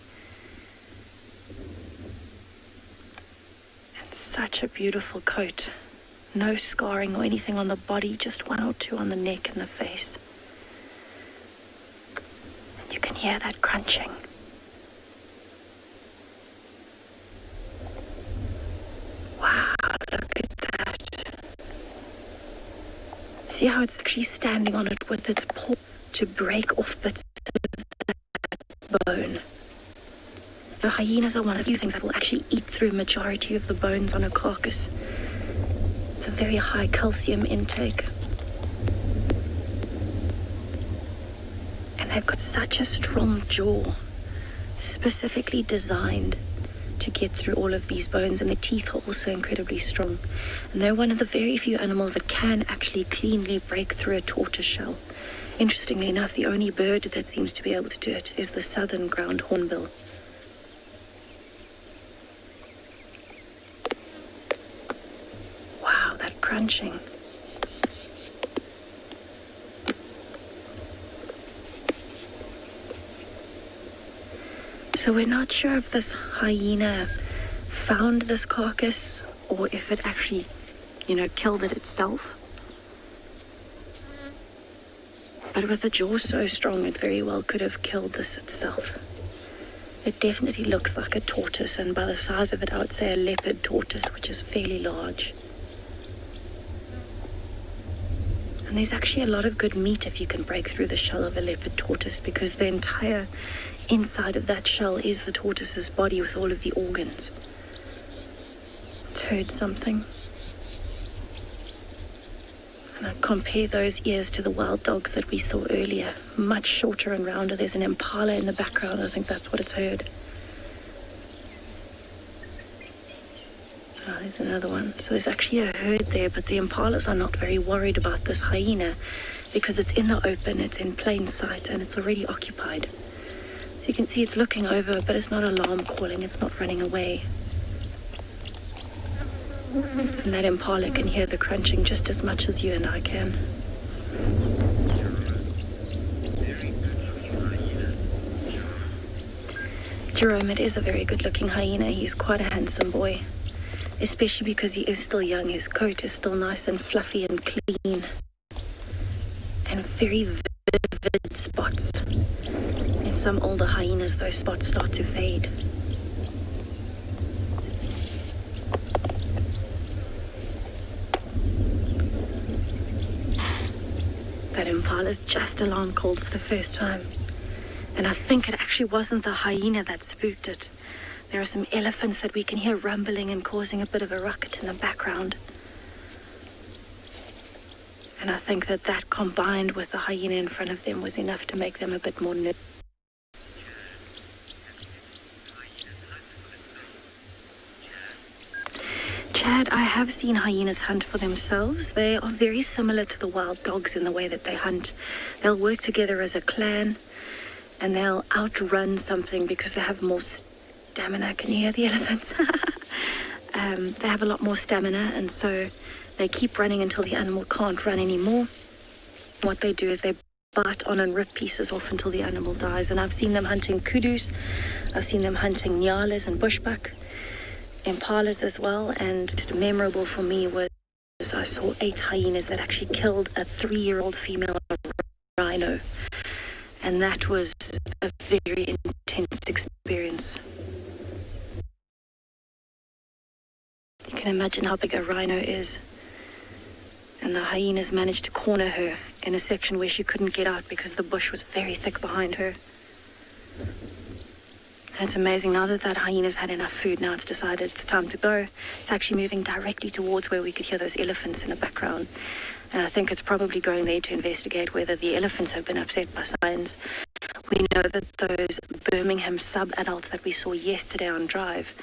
S3: And such a beautiful coat. No scarring or anything on the body, just one or two on the neck and the face. And you can hear that crunching. Wow, look at that. See how it's actually standing on it with its paw to break off bits of that bone. So hyenas are one of the few things that will actually eat through majority of the bones on a carcass. It's a very high calcium intake. And they've got such a strong jaw, specifically designed to get through all of these bones, and the teeth are also incredibly strong. And they're one of the very few animals that can actually cleanly break through a tortoise shell. Interestingly enough, the only bird that seems to be able to do it is the southern ground hornbill. Wow, that crunching. So we're not sure if this hyena found this carcass or if it actually, killed it itself. But with the jaw so strong, it very well could have killed this itself. It definitely looks like a tortoise, and by the size of it, I would say a leopard tortoise, which is fairly large. And there's actually a lot of good meat if you can break through the shell of a leopard tortoise, because the entire inside of that shell is the tortoise's body with all of the organs. It's heard something. And I compare those ears to the wild dogs that we saw earlier. Much shorter and rounder. There's an impala in the background. I think that's what it's heard. Oh, there's another one. So there's actually a herd there, but the impalas are not very worried about this hyena because it's in the open, it's in plain sight, and it's already occupied. So you can see it's looking over, but it's not alarm calling, it's not running away. And that impala can hear the crunching just as much as you and I can. Jerome, it is a very good-looking hyena. He's quite a handsome boy, especially because he is still young. His coat is still nice and fluffy and clean, and very vivid spots. In some older hyenas, those spots start to fade. that impala's just alarm called for the first time. And I think it actually wasn't the hyena that spooked it. There are some elephants that we can hear rumbling and causing a bit of a ruckus in the background. And I think that combined with the hyena in front of them was enough to make them a bit more nervous. Chad, I have seen hyenas hunt for themselves. They are very similar to the wild dogs in the way that they hunt. They'll work together as a clan, and they'll outrun something because they have more stamina. Can you hear the elephants? They have a lot more stamina, and so they keep running until the animal can't run anymore. What they do is they bite on and rip pieces off until the animal dies. And I've seen them hunting kudus. I've seen them hunting nyalas and bushbuck, impalas as well. And just memorable for me was I saw 8 hyenas that actually killed a 3-year-old female rhino. And that was a very intense experience. You can imagine how big a rhino is. And the hyenas managed to corner her in a section where she couldn't get out because the bush was very thick behind her. And it's amazing, now that hyena's had enough food, now it's decided it's time to go. It's actually moving directly towards where we could hear those elephants in the background. And I think it's probably going there to investigate whether the elephants have been upset by signs. We know that those Birmingham sub-adults that we saw yesterday on Drive,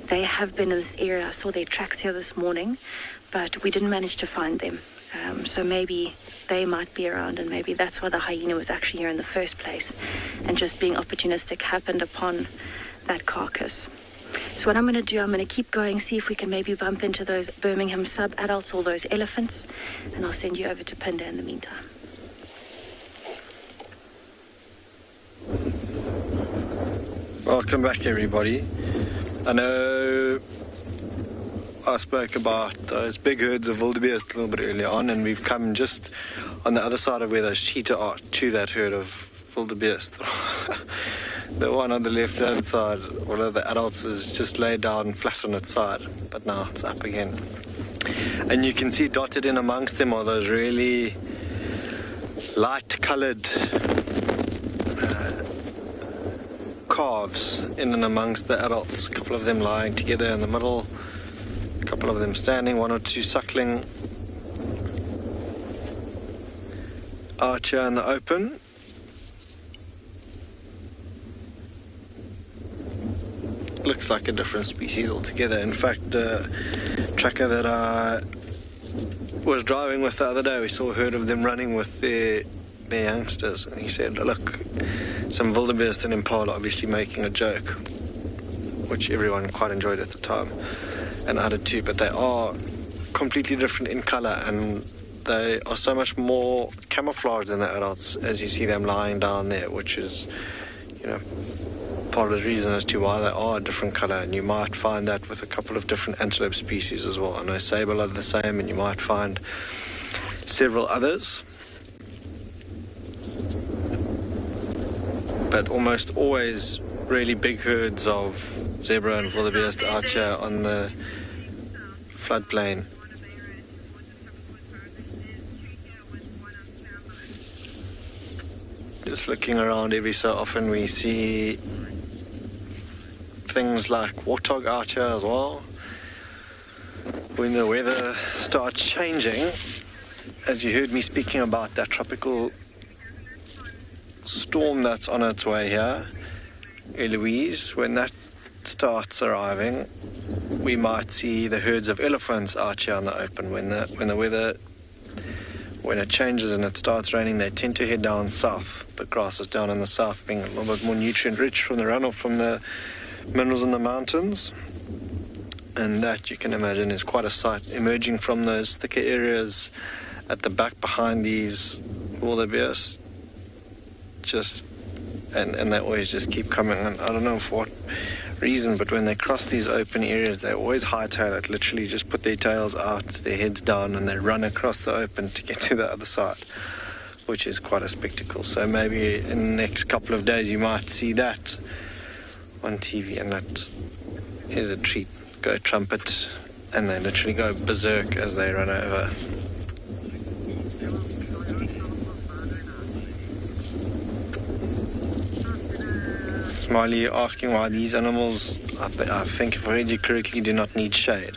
S3: they have been in this area. I saw their tracks here this morning, but we didn't manage to find them. So maybe they might be around, and maybe that's why the hyena was actually here in the first place, and just being opportunistic happened upon that carcass. So what I'm going to do, I'm going to keep going, see if we can maybe bump into those Birmingham sub-adults or those elephants, and I'll send you over to Phinda in the meantime.
S4: Welcome back, everybody. I know I spoke about those big herds of wildebeest a little bit earlier on, and we've come just on the other side of where those cheetah are to that herd of wildebeest. The one on the left-hand side, one of the adults, is just laid down flat on its side, but now it's up again. And you can see dotted in amongst them are those really light-coloured calves in and amongst the adults. A couple of them lying together in the middle, a couple of them standing, 1 or 2 suckling out here in the open. Looks like a different species altogether. In fact, the tracker that I was driving with the other day, we saw a herd of them running with their youngsters, and he said, look, some wildebeest and impala obviously making a joke, which everyone quite enjoyed at the time, and I did too, but they are completely different in colour, and they are so much more camouflaged than the adults as you see them lying down there, which is, you know, part of the reason as to why they are a different colour. And you might find that with a couple of different antelope species as well. I know sable are the same, and you might find several others, but almost always really big herds of zebra and wildebeest out here on the floodplain. Just looking around, every so often we see things like warthog out here as well. When the weather starts changing, as you heard me speaking about that tropical storm that's on its way here, Eloise, when that starts arriving, we might see the herds of elephants out here in the open. When it changes and it starts raining, they tend to head down south. The grass is down in the south, being a little bit more nutrient rich from the runoff from the minerals in the mountains, and that, you can imagine, is quite a sight emerging from those thicker areas at the back behind these wildebeest. And they always just keep coming, and I don't know for what reason, but when they cross these open areas, they always hightail it, literally just put their tails out, their heads down, and they run across the open to get to the other side, which is quite a spectacle. So maybe in the next couple of days you might see that on TV, and that is a treat. Go trumpet, and they literally go berserk as they run over. Smiley, you're asking why these animals, I think if I heard you correctly, do not need shade.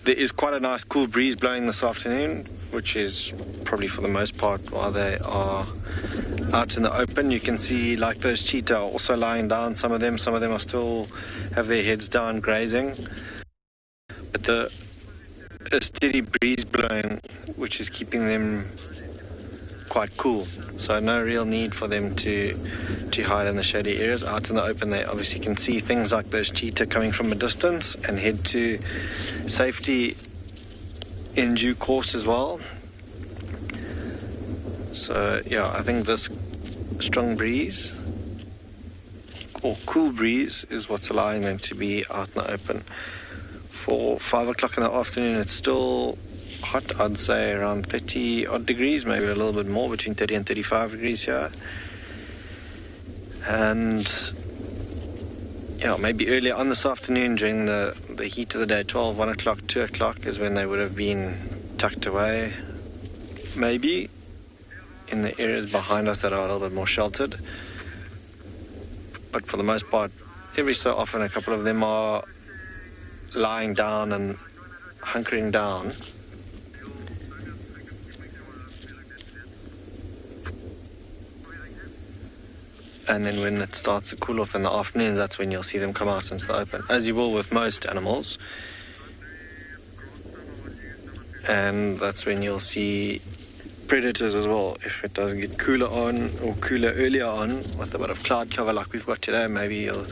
S4: There is quite a nice cool breeze blowing this afternoon, which is probably for the most part while they are out in the open. You can see like those cheetah are also lying down, some of them are still have their heads down grazing. But a steady breeze blowing, which is keeping them quite cool. So no real need for them to hide in the shady areas. Out in the open, they obviously can see things like those cheetah coming from a distance and head to safety in due course as well. So yeah, I think this strong breeze or cool breeze is what's allowing them to be out in the open. For 5 o'clock in the afternoon, it's still hot. I'd say around 30 odd degrees, maybe a little bit more, between 30 and 35 degrees here. And yeah, maybe earlier on this afternoon during the heat of the day, 12, 1 o'clock, 2 o'clock is when they would have been tucked away, maybe in the areas behind us that are a little bit more sheltered. But for the most part, every so often a couple of them are lying down and hunkering down. And then when it starts to cool off in the afternoons, that's when you'll see them come out into the open, as you will with most animals. And that's when you'll see predators as well. If it does get cooler on, or cooler earlier on, with a bit of cloud cover like we've got today, maybe you'll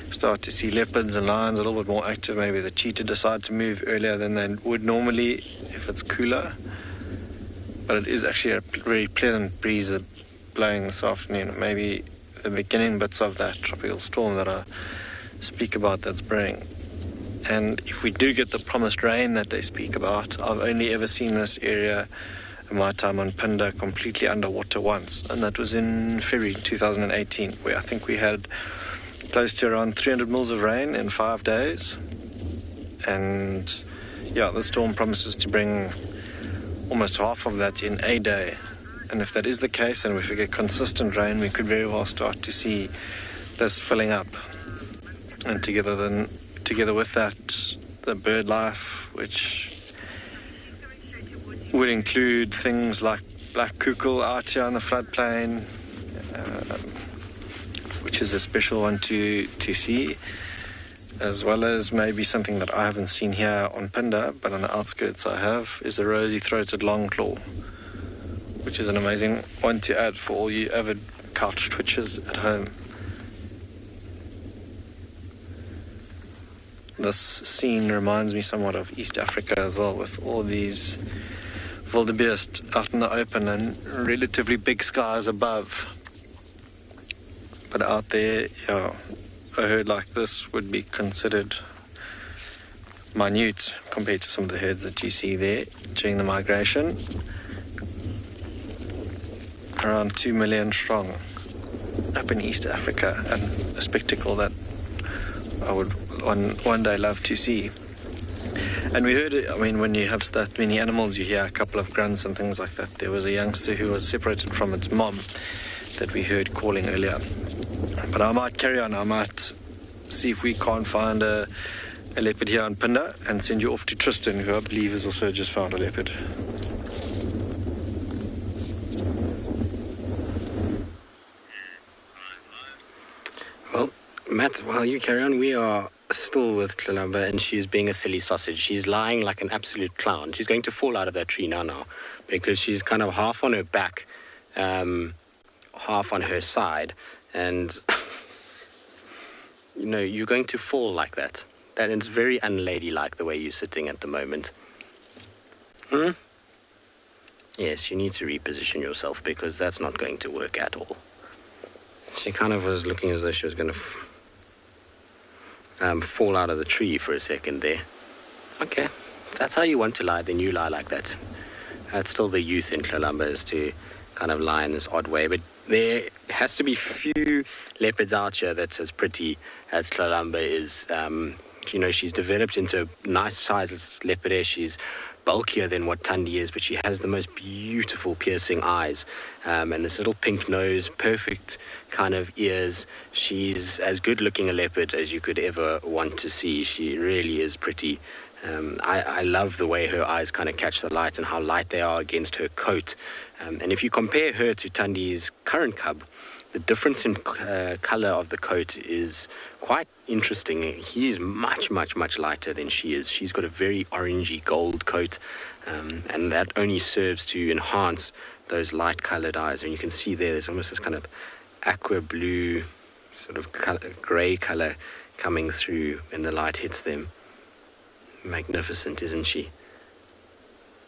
S4: start to see leopards and lions a little bit more active. Maybe the cheetah decide to move earlier than they would normally if it's cooler. But it is actually a very pleasant breeze blowing this afternoon. Maybe the beginning bits of that tropical storm that I speak about that's brewing. And if we do get the promised rain that they speak about, I've only ever seen this area in my time on Phinda completely underwater once, and that was in February 2018, where I think we had close to around 300 mils of rain in 5 days. And yeah, the storm promises to bring almost half of that in a day. And if that is the case, and if we get consistent rain, we could very well start to see this filling up. And together with that, the bird life, which would include things like black kukul out here on the floodplain, which is a special one to see, as well as maybe something that I haven't seen here on Phinda, but on the outskirts I have, is a rosy-throated longclaw, which is an amazing one to add for all you avid couch twitchers at home. This scene reminds me somewhat of East Africa as well, with all these wildebeest out in the open and relatively big skies above. But out there, yeah, a herd like this would be considered minute compared to some of the herds that you see there during the migration. Around 2 million strong up in East Africa, and a spectacle that I would one day love to see. And we heard it, I mean, when you have that many animals, you hear a couple of grunts and things like that. There was a youngster who was separated from its mom that we heard calling earlier. But I might carry on. I might see if we can't find a leopard here on Phinda and send you off to Tristan, who I believe has also just found a leopard.
S5: Well, Matt, while you carry on, we are still with Kalamba, and she's being a silly sausage. She's lying like an absolute clown. She's going to fall out of that tree now, because she's kind of half on her back, half on her side, and you know, you're going to fall like that. That is very unladylike the way you're sitting at the moment. Yes, you need to reposition yourself, because that's not going to work at all. She kind of was looking as though she was going to fall out of the tree for a second there. Okay, if that's how you want to lie, then you lie like that. That's still the youth in Kalamba, is to kind of lie in this odd way. But there has to be few leopards out here that's as pretty as Kalamba is. You know, she's developed into a nice sized leopardess. She's bulkier than what Thandi is, but she has the most beautiful piercing eyes, and this little pink nose, perfect kind of ears. She's as good looking a leopard as you could ever want to see. She really is pretty. I love the way her eyes kind of catch the light and how light they are against her coat. And if you compare her to Thandi's current cub, the difference in color of the coat is quite interesting. He's much, much, much lighter than she is. She's got a very orangey gold coat, and that only serves to enhance those light colored eyes. And you can see there's almost this kind of aqua blue sort of gray color coming through when the light hits them. Magnificent, isn't she?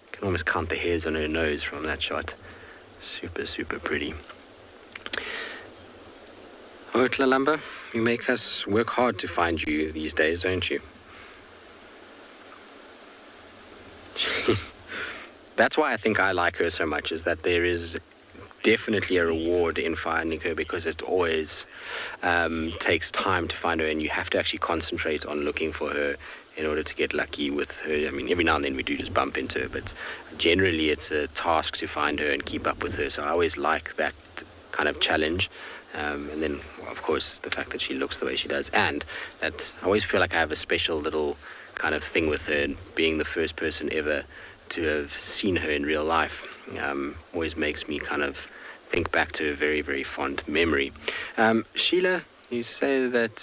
S5: You can almost count the hairs on her nose from that shot. Super, super pretty. Oh, Tlalamba, you make us work hard to find you these days, don't you? Jeez. That's why I think I like her so much, is that there is definitely a reward in finding her, because it always takes time to find her, and you have to actually concentrate on looking for her in order to get lucky with her. I mean, every now and then we do just bump into her, but generally it's a task to find her and keep up with her. So I always like that kind of challenge. And then, of course, the fact that she looks the way she does, and that I always feel like I have a special little kind of thing with her, being the first person ever to have seen her in real life. Always makes me kind of think back to a very, very fond memory. Sheila, you say that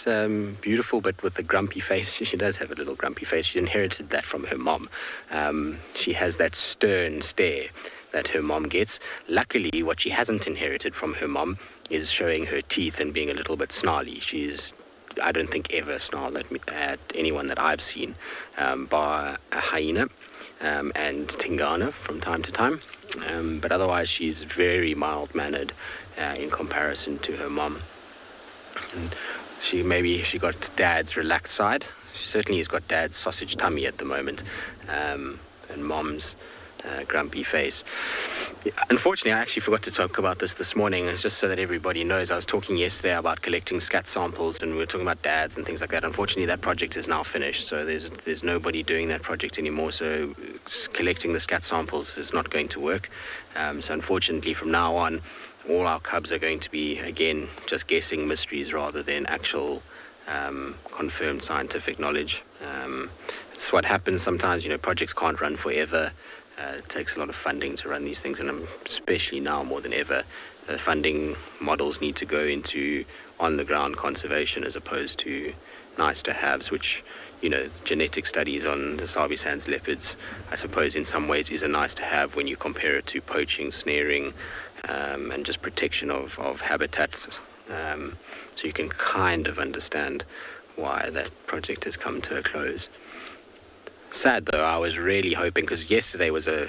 S5: beautiful, but with a grumpy face. She does have a little grumpy face. She inherited that from her mom. She has that stern stare that her mom gets. Luckily, what she hasn't inherited from her mom is showing her teeth and being a little bit snarly. She's, I don't think, ever snarled at anyone that I've seen, bar a hyena and Tingana from time to time. But otherwise, she's very mild-mannered in comparison to her mom. And she got Dad's relaxed side. She certainly has got Dad's sausage tummy at the moment, and Mom's grumpy face. Unfortunately, I actually forgot to talk about this morning. It's just so that everybody knows. I was talking yesterday about collecting scat samples, and we were talking about dads and things like that. Unfortunately, that project is now finished, so there's nobody doing that project anymore. So collecting the scat samples is not going to work. So unfortunately, from now on, all our cubs are going to be, again, just guessing mysteries rather than actual confirmed scientific knowledge. It's what happens sometimes. Projects can't run forever. It takes a lot of funding to run these things, and especially now more than ever, funding models need to go into on-the-ground conservation as opposed to nice-to-haves, which, genetic studies on the Sabi Sands leopards, I suppose in some ways is a nice-to-have when you compare it to poaching, snaring, and just protection of habitats. So you can kind of understand why that project has come to a close. Sad though, I was really hoping, because yesterday was a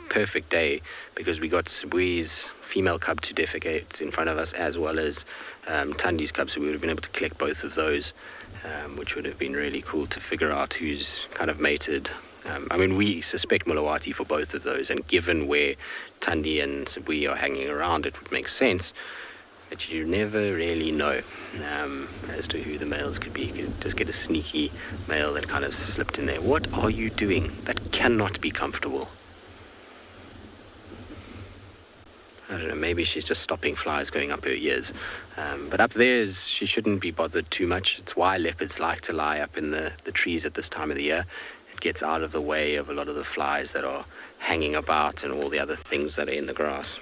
S5: perfect day, because we got Sabui's female cub to defecate in front of us, as well as Thandi's cub, so we would have been able to collect both of those, which would have been really cool to figure out who's kind of mated. We suspect Mulawati for both of those, and given where Thandi and Sabui are hanging around, it would make sense. But you never really know as to who the males could be. You could just get a sneaky male that kind of slipped in there. What are you doing? That cannot be comfortable. I don't know, maybe she's just stopping flies going up her ears. But up there, she shouldn't be bothered too much. It's why leopards like to lie up in the trees at this time of the year. It gets out of the way of a lot of the flies that are hanging about and all the other things that are in the grass.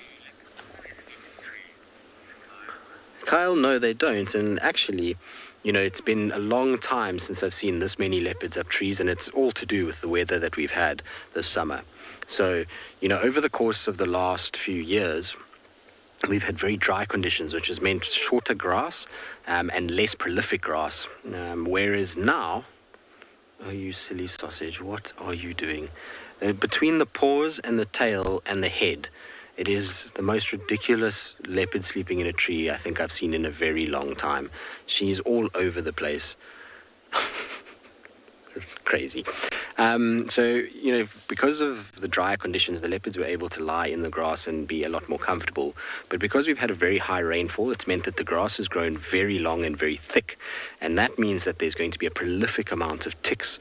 S5: Kyle, no, they don't. And actually, it's been a long time since I've seen this many leopards up trees, and it's all to do with the weather that we've had this summer. So, over the course of the last few years, we've had very dry conditions, which has meant shorter grass and less prolific grass. Whereas now, oh, you silly sausage, what are you doing? Between the paws and the tail and the head, it is the most ridiculous leopard sleeping in a tree I think I've seen in a very long time. She's all over the place. crazy. So, because of the drier conditions, the leopards were able to lie in the grass and be a lot more comfortable. But because we've had a very high rainfall, it's meant that the grass has grown very long and very thick. And that means that there's going to be a prolific amount of ticks,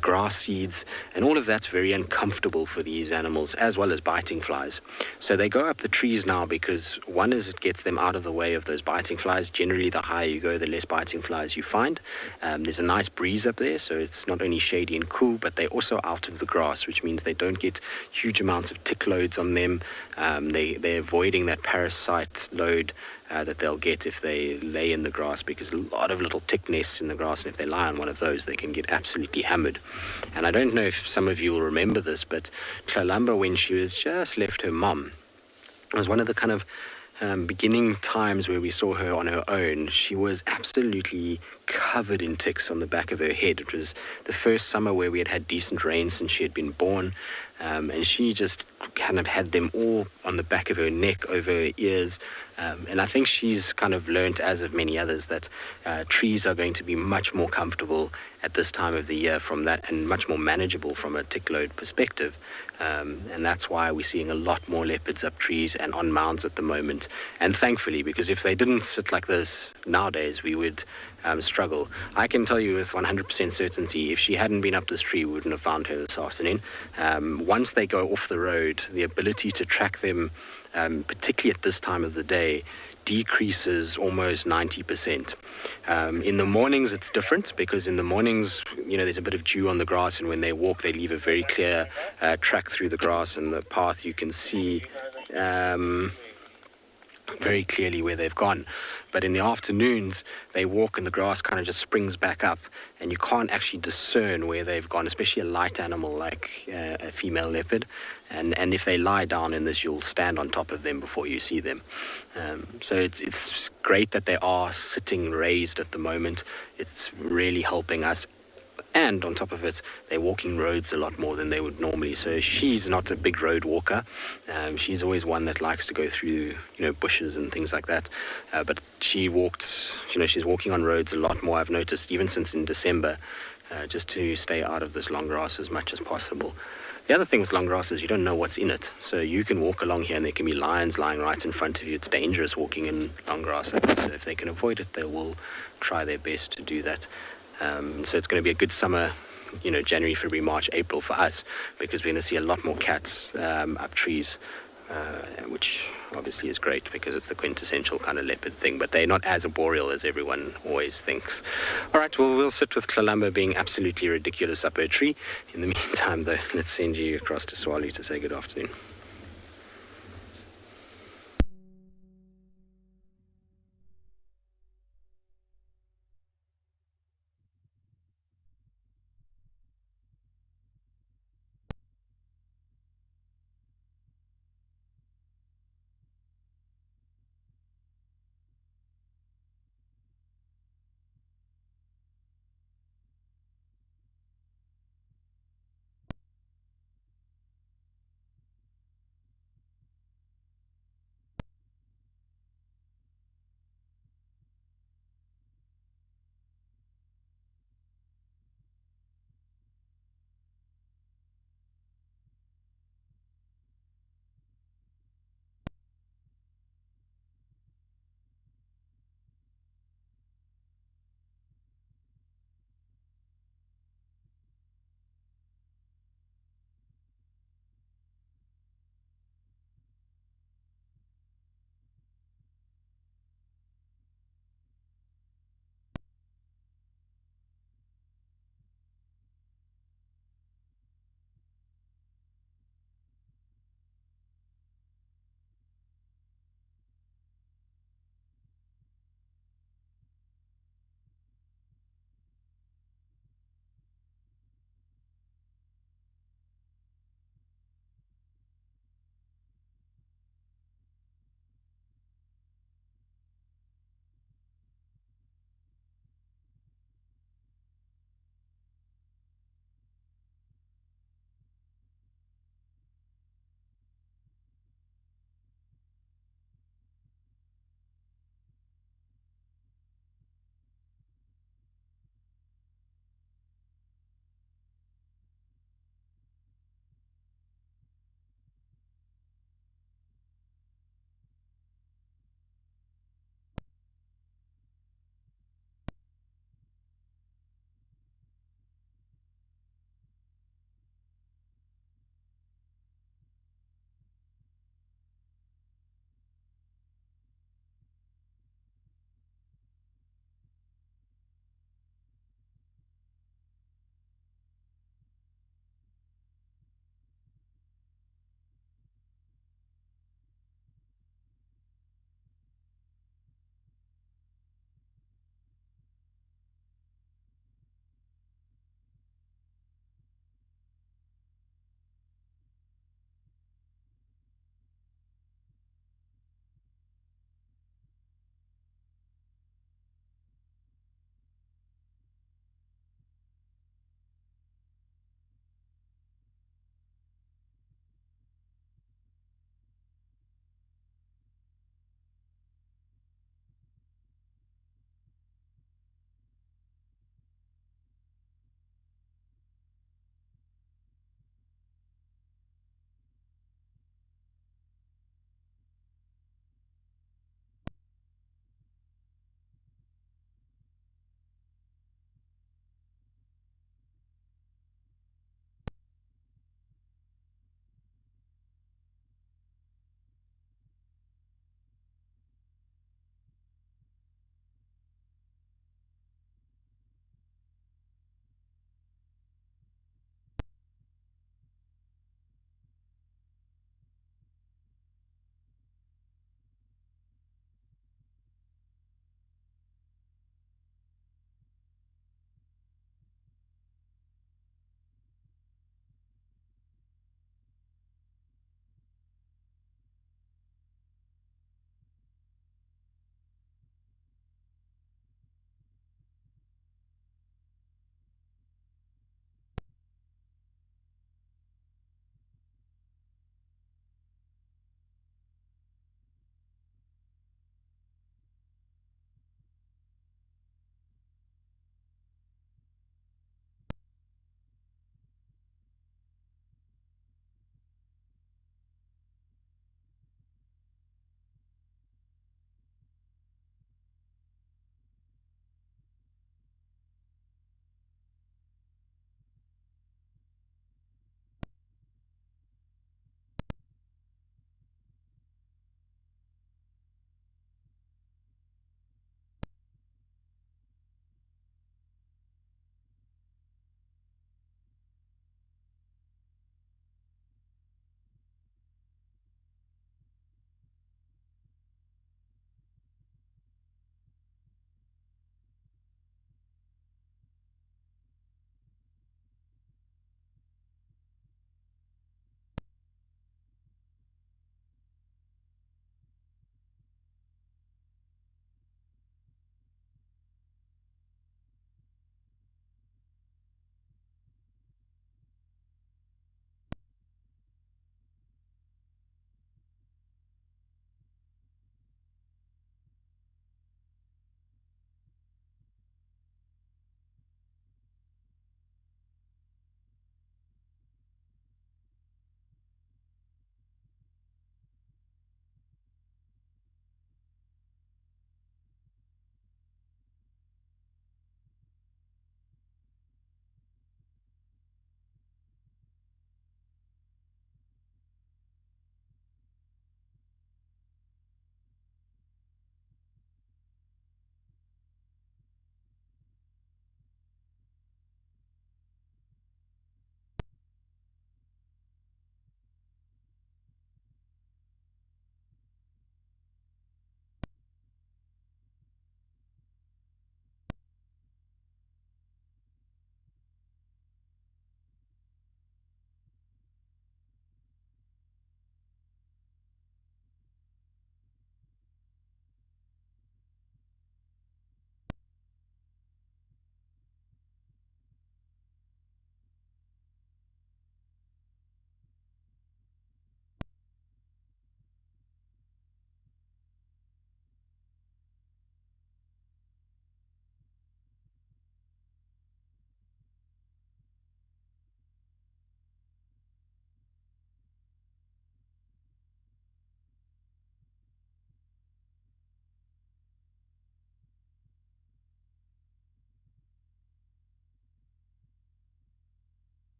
S5: grass seeds, and all of that's very uncomfortable for these animals, as well as biting flies. So they go up the trees now because, one is it gets them out of the way of those biting flies. Generally, the higher you go, the less biting flies you find. There's a nice breeze up there, so it's not only shady and cool, but they're also out of the grass, which means they don't get huge amounts of tick loads on them. They're avoiding that parasite load that they'll get if they lay in the grass, because a lot of little tick nests in the grass, and if they lie on one of those, they can get absolutely hammered. And I don't know if some of you will remember this, but Tlalamba, when she was just left her mom, it was one of the kind of beginning times where we saw her on her own. She was absolutely covered in ticks on the back of her head. It was the first summer where we had decent rain since she had been born, and she just kind of had them all on the back of her neck, over her ears. And I think she's kind of learnt, as of many others, that trees are going to be much more comfortable at this time of the year from that, and much more manageable from a tick load perspective. And that's why we're seeing a lot more leopards up trees and on mounds at the moment. And thankfully, because if they didn't sit like this nowadays, we would struggle. I can tell you with 100% certainty, if she hadn't been up this tree, we wouldn't have found her this afternoon. Once they go off the road, the ability to track them, particularly at this time of the day, decreases almost 90%. In the mornings, it's different, because in the mornings, there's a bit of dew on the grass, and when they walk, they leave a very clear track through the grass, and the path you can see very clearly where they've gone. But in the afternoons, they walk and the grass kind of just springs back up, and you can't actually discern where they've gone, especially a light animal like a female leopard. And if they lie down in this, you'll stand on top of them before you see them. So it's great that they are sitting raised at the moment. It's really helping us. And on top of it, they're walking roads a lot more than they would normally. So she's not a big road walker. She's always one that likes to go through, bushes and things like that. But she walked, she's walking on roads a lot more, I've noticed, even since in December, just to stay out of this long grass as much as possible. The other thing with long grass is you don't know what's in it. So you can walk along here and there can be lions lying right in front of you. It's dangerous walking in long grass. So if they can avoid it, they will try their best to do that. So it's going to be a good summer, January, February, March, April for us, because we're going to see a lot more cats up trees, which obviously is great because it's the quintessential kind of leopard thing, but they're not as arboreal as everyone always thinks. All right, well, we'll sit with Tlalamba being absolutely ridiculous up her tree. In the meantime, though, let's send you across to Tswalu to say good afternoon.